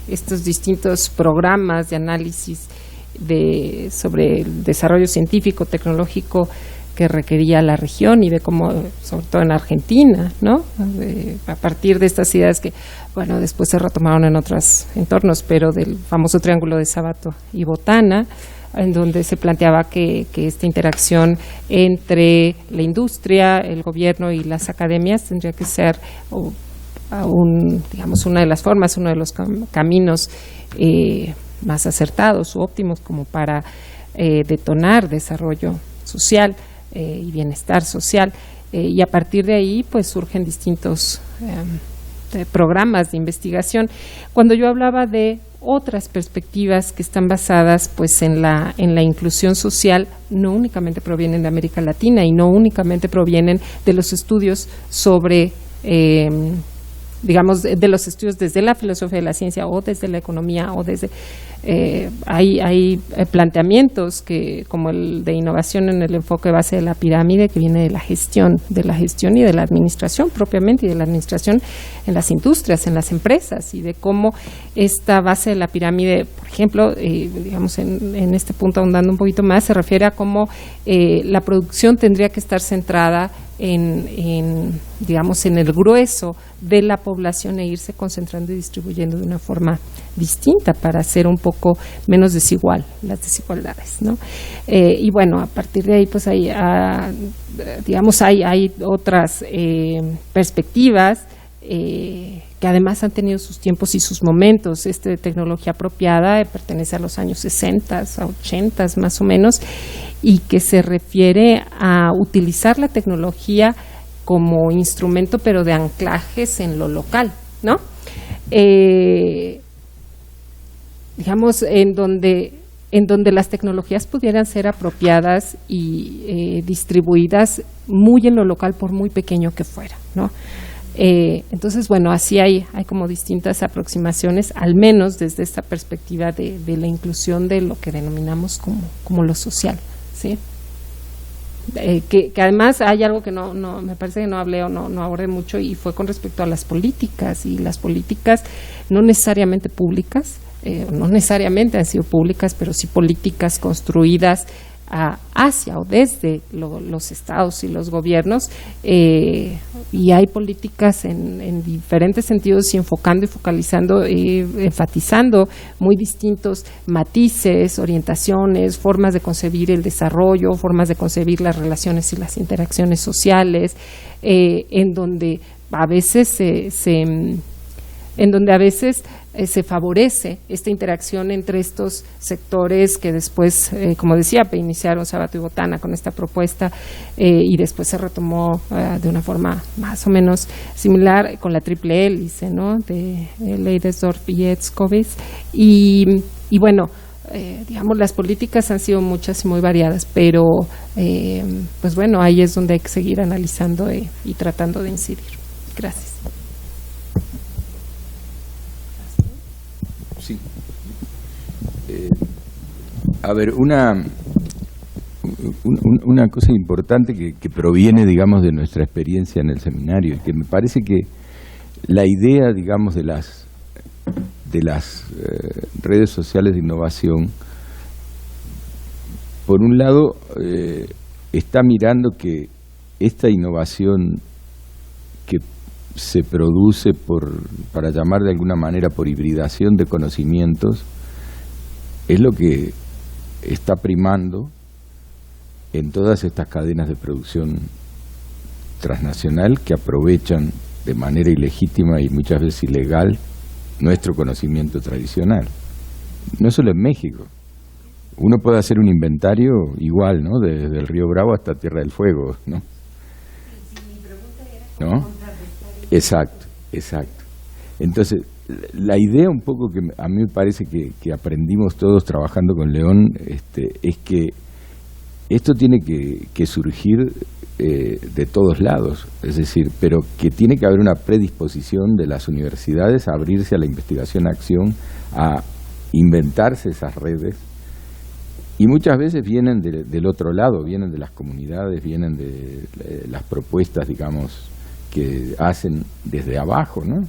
estos distintos programas de análisis sobre el desarrollo científico, tecnológico que requería la región, y ve cómo, sobre todo en Argentina, ¿no? A partir de estas ideas que, bueno, después se retomaron en otros entornos, pero del famoso triángulo de Sábato y Botana, en donde se planteaba que esta interacción entre la industria, el gobierno y las academias tendría que ser digamos, una de las formas, uno de los caminos más acertados u óptimos como para detonar desarrollo social y bienestar social, y a partir de ahí pues surgen distintos programas de investigación. Cuando yo hablaba de otras perspectivas que están basadas pues en la inclusión social, no únicamente provienen de América Latina y no únicamente provienen de los estudios sobre digamos, de los estudios desde la filosofía de la ciencia o desde la economía o desde… hay planteamientos que, como el de innovación en el enfoque base de la pirámide, que viene de la gestión y de la administración propiamente, y de la administración en las industrias, en las empresas, y de cómo esta base de la pirámide, por ejemplo, digamos en este punto ahondando un poquito más, se refiere a cómo la producción tendría que estar centrada digamos, en el grueso de la población e irse concentrando y distribuyendo de una forma distinta para hacer un poco menos desigual las desigualdades, ¿no? Y bueno, a partir de ahí, pues hay otras perspectivas que además han tenido sus tiempos y sus momentos. De tecnología apropiada pertenece a los años 60, a 80 más o menos, y que se refiere a utilizar la tecnología como instrumento, pero de anclajes en lo local, ¿no? Digamos, en donde las tecnologías pudieran ser apropiadas y distribuidas muy en lo local, por muy pequeño que fuera, ¿no? Entonces, bueno, así hay como distintas aproximaciones, al menos desde esta perspectiva de la inclusión de lo que denominamos como lo social, ¿sí? Que además hay algo que no me parece que no hablé o no abordé mucho, y fue con respecto a las políticas, y las políticas no necesariamente públicas, no necesariamente han sido públicas, pero sí políticas construidas hacia o desde los estados y los gobiernos, y hay políticas en diferentes sentidos, y enfocando y focalizando, enfatizando muy distintos matices, orientaciones, formas de concebir el desarrollo, formas de concebir las relaciones y las interacciones sociales, en donde a veces se favorece esta interacción entre estos sectores que después, como decía, iniciaron Sabato y Botana con esta propuesta, y después se retomó de una forma más o menos similar con la triple hélice, ¿no?, de Leidesdorff y Etzkowitz. Y bueno, digamos, las políticas han sido muchas y muy variadas, pero pues bueno, ahí es donde hay que seguir analizando y tratando de incidir. Gracias. Sí. A ver, una cosa importante que proviene, digamos, de nuestra experiencia en el seminario, y que me parece que la idea, digamos, de las redes sociales de innovación, por un lado, está mirando que esta innovación que se produce para llamar de alguna manera por hibridación de conocimientos, es lo que está primando en todas estas cadenas de producción transnacional que aprovechan de manera ilegítima y muchas veces ilegal nuestro conocimiento tradicional. No solo en México. Uno puede hacer un inventario igual, ¿no?, desde el Río Bravo hasta Tierra del Fuego, ¿no? ¿No? Exacto. Entonces, la idea un poco que a mí me parece que aprendimos todos trabajando con León, es que esto tiene que surgir de todos lados, es decir, pero que tiene que haber una predisposición de las universidades a abrirse a la investigación-acción, a inventarse esas redes, y muchas veces vienen del otro lado, vienen de las comunidades, vienen de las propuestas, digamos, que hacen desde abajo, ¿no?,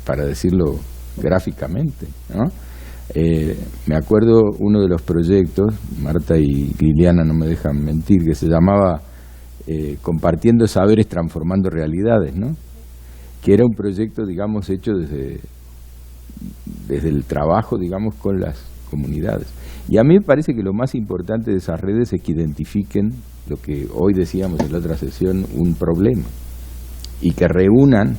para decirlo gráficamente, ¿no? Me acuerdo uno de los proyectos, Marta y Liliana no me dejan mentir, que se llamaba Compartiendo Saberes Transformando Realidades, ¿no?, que era un proyecto, digamos, hecho desde el trabajo, digamos, con las comunidades. Y a mí me parece que lo más importante de esas redes es que identifiquen lo que hoy decíamos en la otra sesión, un problema, y que reúnan,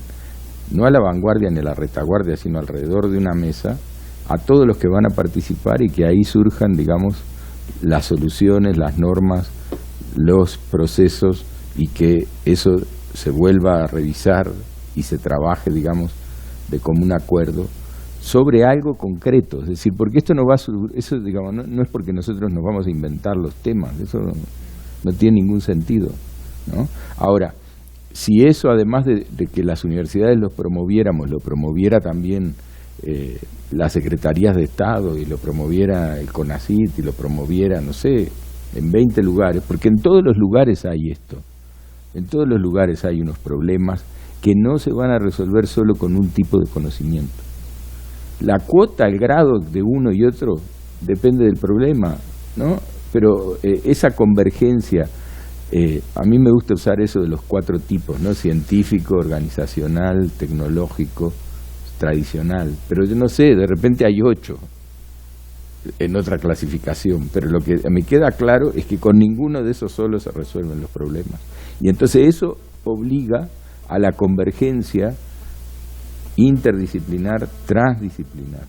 no a la vanguardia ni a la retaguardia, sino alrededor de una mesa, a todos los que van a participar, y que ahí surjan, digamos, las soluciones, las normas, los procesos, y que eso se vuelva a revisar y se trabaje, digamos, de común acuerdo sobre algo concreto. Es decir, porque esto no va eso, digamos, no es porque nosotros nos vamos a inventar los temas, eso no tiene ningún sentido, ¿no? Ahora, si eso, además de que las universidades los promoviéramos, lo promoviera también las secretarías de Estado, y lo promoviera el CONACYT, y lo promoviera, no sé, en 20 lugares, porque en todos los lugares hay esto, en todos los lugares hay unos problemas que no se van a resolver solo con un tipo de conocimiento. La cuota, el grado de uno y otro depende del problema, ¿no? Pero esa convergencia, a mí me gusta usar eso de los 4 tipos, ¿no? Científico, organizacional, tecnológico, tradicional, pero yo no sé, de repente hay 8 en otra clasificación, pero lo que me queda claro es que con ninguno de esos solo se resuelven los problemas. Y entonces eso obliga a la convergencia interdisciplinar, transdisciplinar.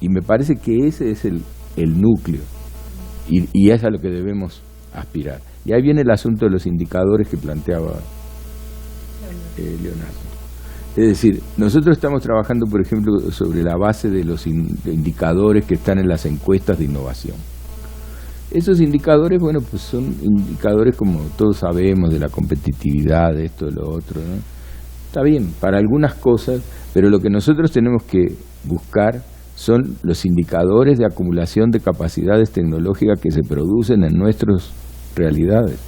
Y me parece que ese es el núcleo, y es a lo que debemos aspirar. Y ahí viene el asunto de los indicadores que planteaba Leonardo. Es decir, nosotros estamos trabajando, por ejemplo, sobre la base de los indicadores que están en las encuestas de innovación. Esos indicadores, bueno, pues son indicadores, como todos sabemos, de la competitividad, de esto, de lo otro, ¿no? Está bien, para algunas cosas, pero lo que nosotros tenemos que buscar son los indicadores de acumulación de capacidades tecnológicas que se producen en nuestras realidades.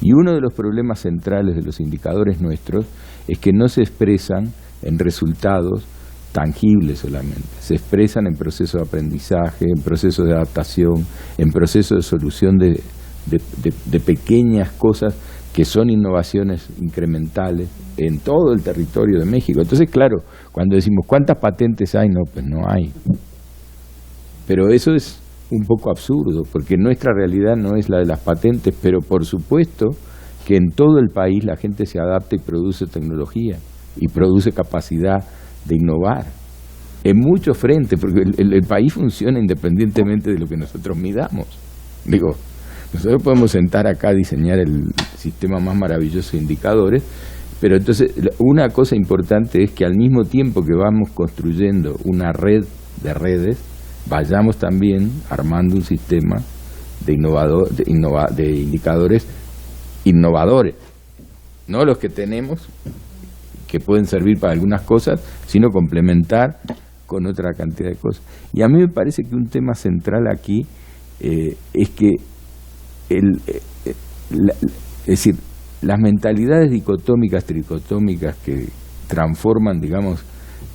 Y uno de los problemas centrales de los indicadores nuestros es que no se expresan en resultados tangibles solamente, se expresan en procesos de aprendizaje, en procesos de adaptación, en procesos de solución de pequeñas cosas que son innovaciones incrementales en todo el territorio de México. Entonces, claro, cuando decimos ¿cuántas patentes hay? No, pues no hay. Pero eso es un poco absurdo, porque nuestra realidad no es la de las patentes, pero por supuesto que en todo el país la gente se adapta y produce tecnología y produce capacidad de innovar en muchos frentes, porque el país funciona independientemente de lo que nosotros midamos. Digo, nosotros podemos sentar acá a diseñar el sistema más maravilloso de indicadores, pero entonces una cosa importante es que al mismo tiempo que vamos construyendo una red de redes, vayamos también armando un sistema de indicadores innovadores, no los que tenemos, que pueden servir para algunas cosas, sino complementar con otra cantidad de cosas. Y a mí me parece que un tema central aquí es que es decir, las mentalidades dicotómicas, tricotómicas que transforman, digamos,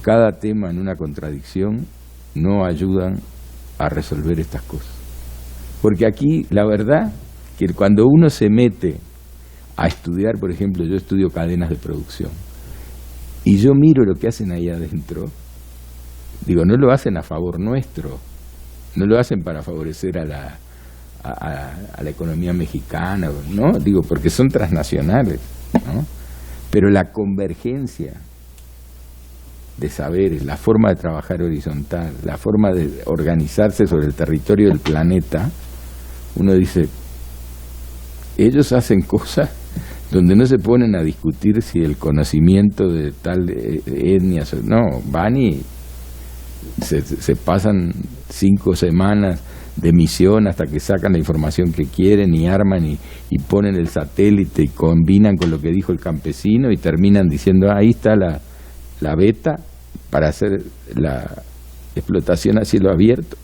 cada tema en una contradicción, no ayudan a resolver estas cosas. Porque aquí, la verdad, que cuando uno se mete a estudiar, por ejemplo, yo estudio cadenas de producción, y yo miro lo que hacen ahí adentro, digo, no lo hacen a favor nuestro, no lo hacen para favorecer a la economía mexicana, ¿no? Digo, porque son transnacionales, ¿no? Pero la convergencia de saberes, la forma de trabajar horizontal, la forma de organizarse sobre el territorio del planeta, uno dice, ellos hacen cosas donde no se ponen a discutir si el conocimiento de tal etnia, no, van y se pasan 5 semanas de misión hasta que sacan la información que quieren y arman y ponen el satélite y combinan con lo que dijo el campesino y terminan diciendo, ahí está la beta para hacer la explotación a cielo abierto.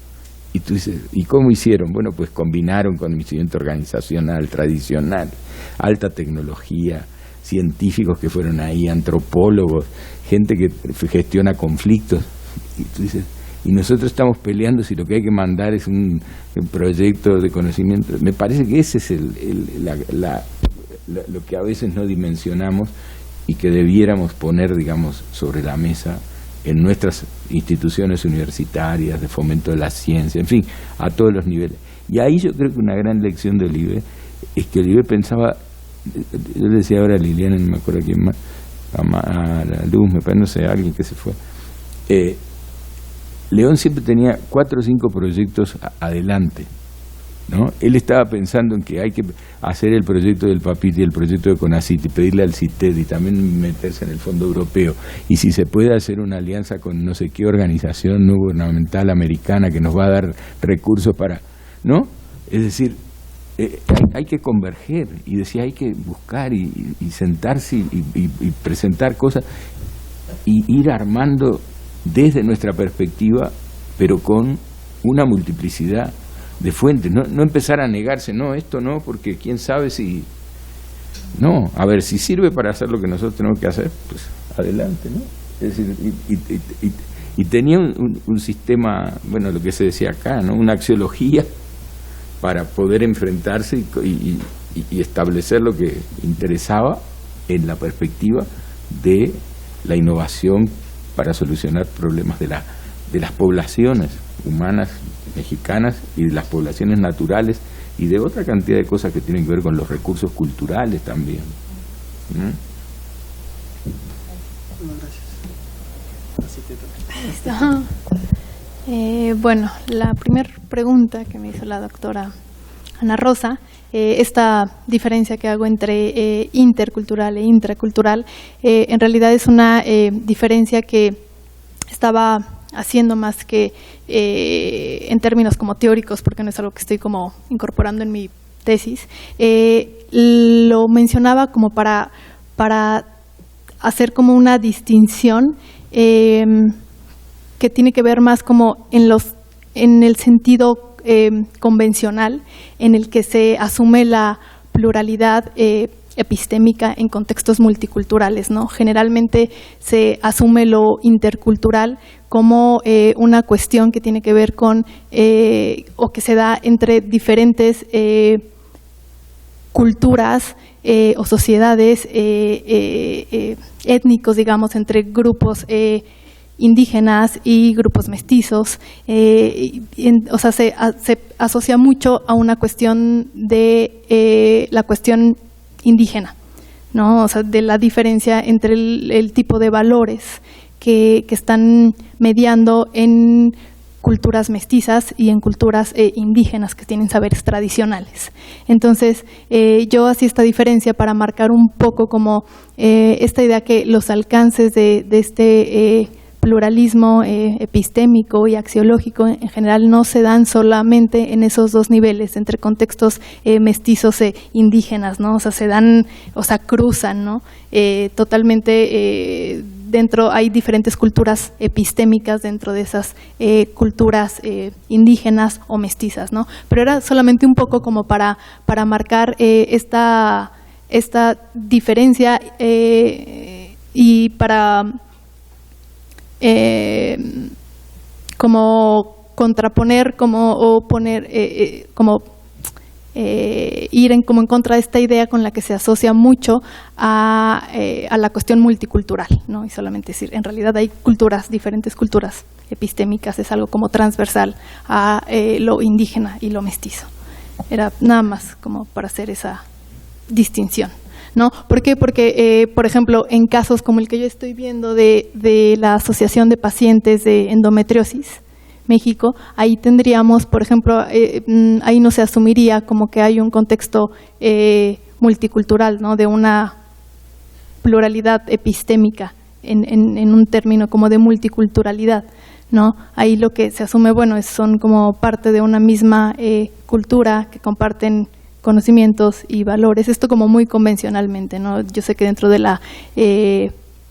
Y tú dices, ¿y cómo hicieron? Bueno, pues combinaron conocimiento organizacional, tradicional, alta tecnología, científicos que fueron ahí, antropólogos, gente que gestiona conflictos. Y tú dices, y nosotros estamos peleando si lo que hay que mandar es un proyecto de conocimiento. Me parece que ese es lo que a veces no dimensionamos y que debiéramos poner, digamos, sobre la mesa en nuestras instituciones universitarias, de fomento de la ciencia, en fin, a todos los niveles. Y ahí yo creo que una gran lección de Olivé es que Olivé pensaba, yo le decía ahora a Liliana, no me acuerdo quién más, a la Luz, me parece, no sé, alguien que se fue. León siempre tenía 4 o 5 proyectos adelante, ¿no? Él estaba pensando en que hay que hacer el proyecto del PAPIT y el proyecto de CONACYT y pedirle al CITED y también meterse en el Fondo Europeo, y si se puede hacer una alianza con no sé qué organización no gubernamental americana que nos va a dar recursos para, ¿no? Es decir, hay que converger, y decía, hay que buscar y sentarse y presentar cosas y ir armando desde nuestra perspectiva, pero con una multiplicidad de fuentes, no empezar a negarse, no, esto no, porque quién sabe si... No, a ver, si sirve para hacer lo que nosotros tenemos que hacer, pues adelante, ¿no? Es decir, y tenía un sistema, bueno, lo que se decía acá, ¿no? Una axiología para poder enfrentarse y establecer lo que interesaba en la perspectiva de la innovación para solucionar problemas de las poblaciones humanas mexicanas y de las poblaciones naturales y de otra cantidad de cosas que tienen que ver con los recursos culturales también. Bueno, la primera pregunta que me hizo la doctora Ana Rosa, esta diferencia que hago entre intercultural e intracultural, en realidad es una diferencia que estaba haciendo más que en términos como teóricos, porque no es algo que estoy como incorporando en mi tesis. Lo mencionaba como para hacer como una distinción que tiene que ver más como en el sentido convencional, en el que se asume la pluralidad epistémica en contextos multiculturales, ¿no? Generalmente se asume lo intercultural como una cuestión que tiene que ver con o que se da entre diferentes culturas o sociedades étnicos, digamos, entre grupos indígenas y grupos mestizos, o sea, se asocia mucho a una cuestión de la cuestión indígena, ¿no? O sea, de la diferencia entre el tipo de valores que están mediando en culturas mestizas y en culturas indígenas que tienen saberes tradicionales. Entonces, yo hacía esta diferencia para marcar un poco como esta idea que los alcances de este pluralismo epistémico y axiológico en general no se dan solamente en esos dos niveles, entre contextos mestizos e indígenas, ¿no? O sea, se dan, o sea, cruzan, ¿no? Totalmente dentro hay diferentes culturas epistémicas dentro de esas culturas indígenas o mestizas, ¿no? Pero era solamente un poco como para marcar esta diferencia y para como contraponer, como o poner, como ir en contra de esta idea con la que se asocia mucho a la cuestión multicultural, ¿no? Y solamente decir, en realidad hay culturas, diferentes culturas epistémicas, es algo como transversal a lo indígena y lo mestizo. Era nada más como para hacer esa distinción, ¿no? ¿Por qué? Porque, por ejemplo, en casos como el que yo estoy viendo de la Asociación de Pacientes de Endometriosis México, ahí tendríamos, por ejemplo, ahí no se asumiría como que hay un contexto multicultural, ¿no? De una pluralidad epistémica en un término como de multiculturalidad, ¿no? Ahí lo que se asume, bueno, son como parte de una misma cultura que comparten conocimientos y valores, esto como muy convencionalmente, ¿no? Yo sé que dentro de la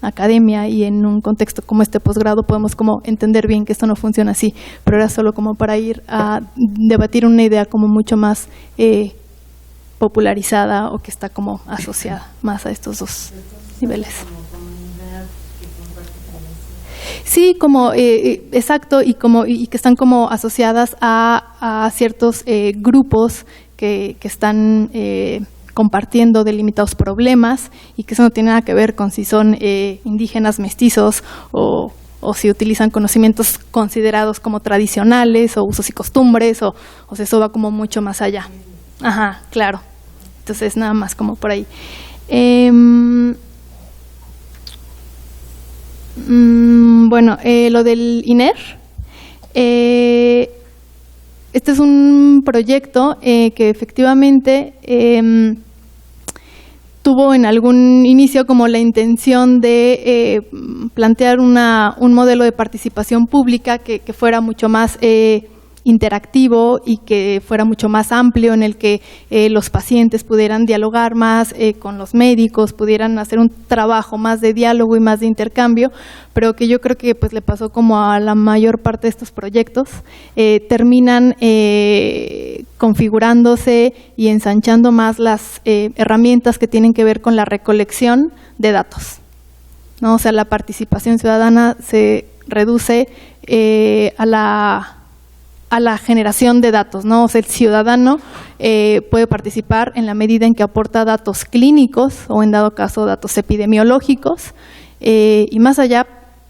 academia y en un contexto como este posgrado podemos como entender bien que esto no funciona así, pero era solo como para ir a debatir una idea como mucho más popularizada o que está como asociada más a estos dos niveles. Sí, como exacto, y que están como asociadas a ciertos grupos que están compartiendo delimitados problemas y que eso no tiene nada que ver con si son indígenas, mestizos o si utilizan conocimientos considerados como tradicionales o usos y costumbres o sea, eso va como mucho más allá. Ajá, claro. Entonces, nada más como por ahí. Bueno, lo del INER. Este es un proyecto que efectivamente tuvo en algún inicio como la intención de plantear un modelo de participación pública que fuera mucho más interactivo y que fuera mucho más amplio, en el que los pacientes pudieran dialogar más con los médicos, pudieran hacer un trabajo más de diálogo y más de intercambio, pero que yo creo que pues le pasó como a la mayor parte de estos proyectos, terminan configurándose y ensanchando más las herramientas que tienen que ver con la recolección de datos, ¿no? O sea, la participación ciudadana se reduce a la generación de datos, ¿no? O sea, el ciudadano puede participar en la medida en que aporta datos clínicos o, en dado caso, datos epidemiológicos, y más allá,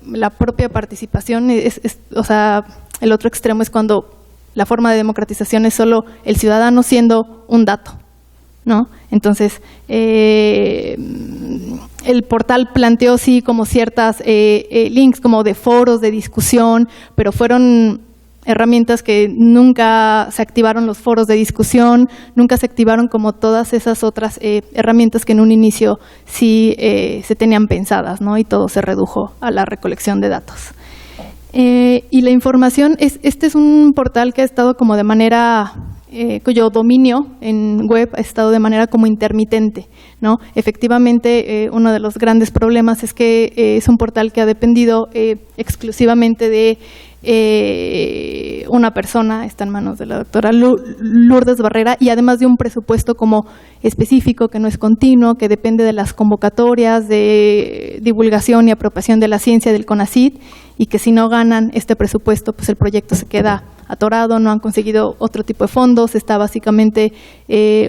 la propia participación o sea, el otro extremo es cuando la forma de democratización es solo el ciudadano siendo un dato, ¿no? Entonces, el portal planteó sí como ciertas links como de foros de discusión, pero fueron herramientas que nunca se activaron los foros de discusión, nunca se activaron como todas esas otras herramientas que en un inicio sí se tenían pensadas, ¿no? Y todo se redujo a la recolección de datos. Y la información, este es un portal que ha estado como de manera, cuyo dominio en web ha estado de manera como intermitente, ¿no? Efectivamente, uno de los grandes problemas es que es un portal que ha dependido exclusivamente de una persona, está en manos de la doctora Lourdes Barrera, y además de un presupuesto como específico que no es continuo, que depende de las convocatorias de divulgación y apropiación de la ciencia del CONACYT, y que si no ganan este presupuesto, pues el proyecto se queda atorado, no han conseguido otro tipo de fondos, está básicamente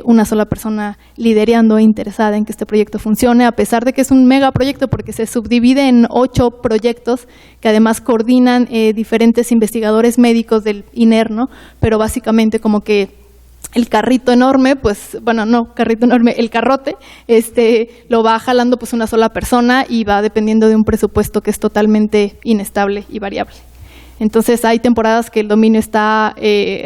una sola persona liderando e interesada en que este proyecto funcione, a pesar de que es un megaproyecto porque se subdivide en 8 proyectos que además coordinan diferentes investigadores médicos del INER, ¿no? Pero básicamente como que el carrito enorme, pues, bueno, no carrito enorme, el carrote, lo va jalando pues una sola persona y va dependiendo de un presupuesto que es totalmente inestable y variable. Entonces hay temporadas que el dominio está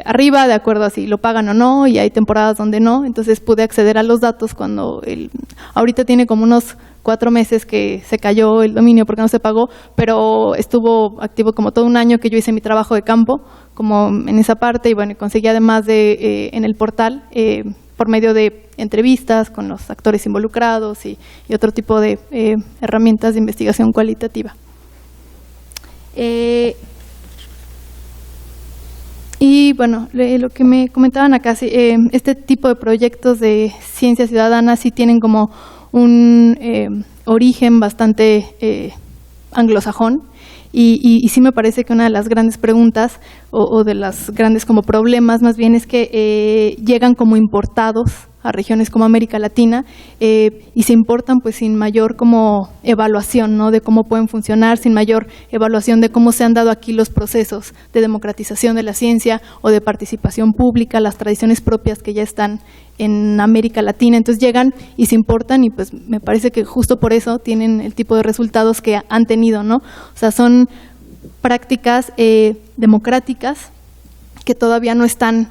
arriba, de acuerdo a si lo pagan o no, y hay temporadas donde no. Entonces pude acceder a los datos cuando ahorita tiene como unos 4 meses que se cayó el dominio porque no se pagó, pero estuvo activo como todo un año que yo hice mi trabajo de campo, como en esa parte, y bueno, conseguí además de en el portal, por medio de entrevistas con los actores involucrados y otro tipo de herramientas de investigación cualitativa. Y bueno, lo que me comentaban acá, este tipo de proyectos de ciencia ciudadana sí tienen como un origen bastante anglosajón, y sí me parece que una de las grandes preguntas o de las grandes como problemas más bien es que llegan como importados a regiones como América Latina y se importan pues sin mayor como evaluación, ¿no? De cómo pueden funcionar, sin mayor evaluación de cómo se han dado aquí los procesos de democratización de la ciencia o de participación pública, las tradiciones propias que ya están en América Latina. Entonces llegan y se importan, y pues me parece que justo por eso tienen el tipo de resultados que han tenido, ¿no? O sea, son prácticas democráticas que todavía no están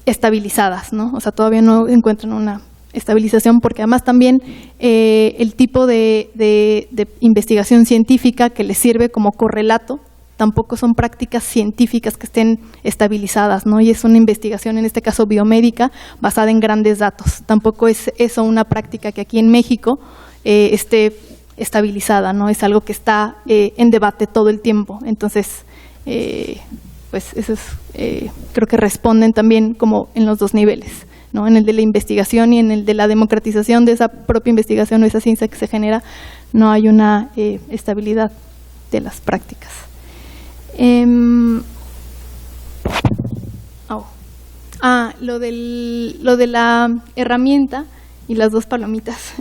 estabilizadas, ¿no? O sea, todavía no encuentran una estabilización, porque además también el tipo de investigación científica que les sirve como correlato tampoco son prácticas científicas que estén estabilizadas, ¿no? Y es una investigación, en este caso biomédica, basada en grandes datos. Tampoco es eso una práctica que aquí en México esté estabilizada, ¿no? Es algo que está en debate todo el tiempo. Entonces, pues eso es, creo que responden también como en los dos niveles, ¿no? En el de la investigación y en el de la democratización de esa propia investigación o esa ciencia que se genera, no hay una estabilidad de las prácticas. Lo de la herramienta y las 2 palomitas.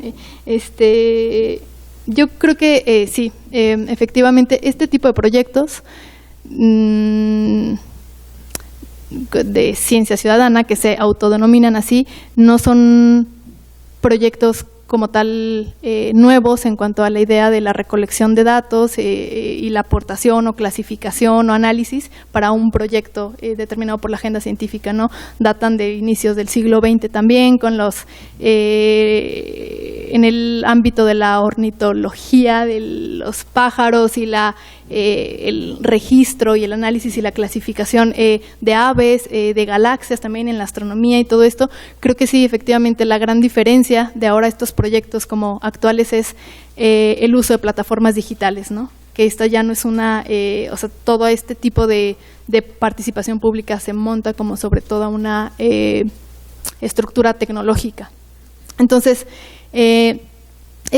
Yo creo que sí, efectivamente, este tipo de proyectos de ciencia ciudadana que se autodenominan así, no son proyectos como tal nuevos en cuanto a la idea de la recolección de datos y la aportación o clasificación o análisis para un proyecto determinado por la agenda científica, ¿no? Datan de inicios del siglo XX también, con los en el ámbito de la ornitología, de los pájaros y el registro y el análisis y la clasificación de aves, de galaxias también en la astronomía y todo esto, creo que sí, efectivamente, la gran diferencia de ahora estos proyectos como actuales es el uso de plataformas digitales, ¿no? Que esta ya no es o sea, todo este tipo de participación pública se monta como sobre toda una estructura tecnológica. Entonces, es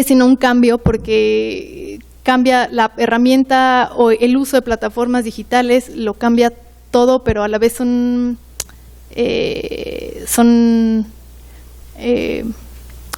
sino un cambio porque cambia la herramienta o el uso de plataformas digitales, lo cambia todo, pero a la vez son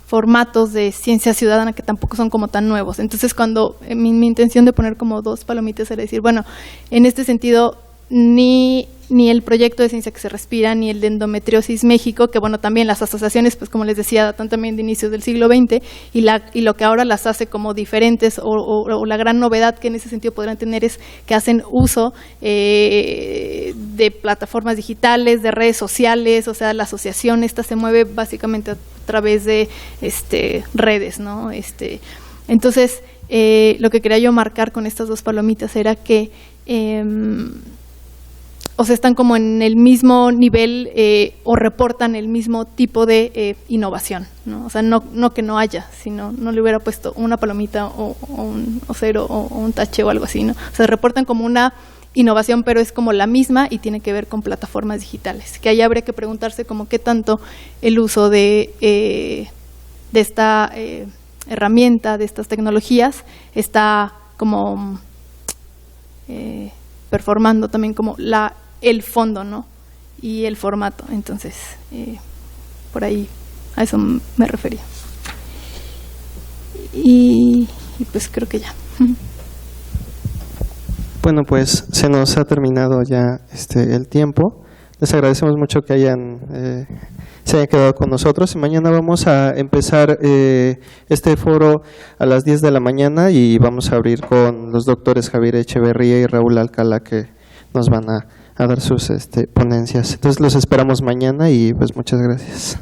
formatos de ciencia ciudadana que tampoco son como tan nuevos. Entonces, cuando mi intención de poner como 2 palomitas era decir, bueno, en este sentido, ni el proyecto de Ciencia que se Respira, ni el de Endometriosis México, que bueno, también las asociaciones, pues como les decía, datan también de inicios del siglo XX, y lo que ahora las hace como diferentes, o la gran novedad que en ese sentido podrán tener es que hacen uso de plataformas digitales, de redes sociales, o sea, la asociación esta se mueve básicamente a través de redes, ¿no? Entonces, lo que quería yo marcar con estas 2 palomitas era que o sea, están como en el mismo nivel o reportan el mismo tipo de innovación, ¿no? O sea, no que no haya, sino no le hubiera puesto una palomita o un 0 o un tache o algo así, ¿no? O sea, reportan como una innovación, pero es como la misma y tiene que ver con plataformas digitales, que ahí habría que preguntarse como qué tanto el uso de esta herramienta, de estas tecnologías, está como performando también como el fondo, ¿no? Y el formato. Entonces, por ahí a eso me refería. Y pues creo que ya. Bueno, pues se nos ha terminado ya el tiempo. Les agradecemos mucho que se hayan quedado con nosotros. Y mañana vamos a empezar este foro a las 10 de la mañana y vamos a abrir con los doctores Javier Echeverría y Raúl Alcalá, que nos van a dar sus ponencias. Entonces los esperamos mañana y pues muchas gracias.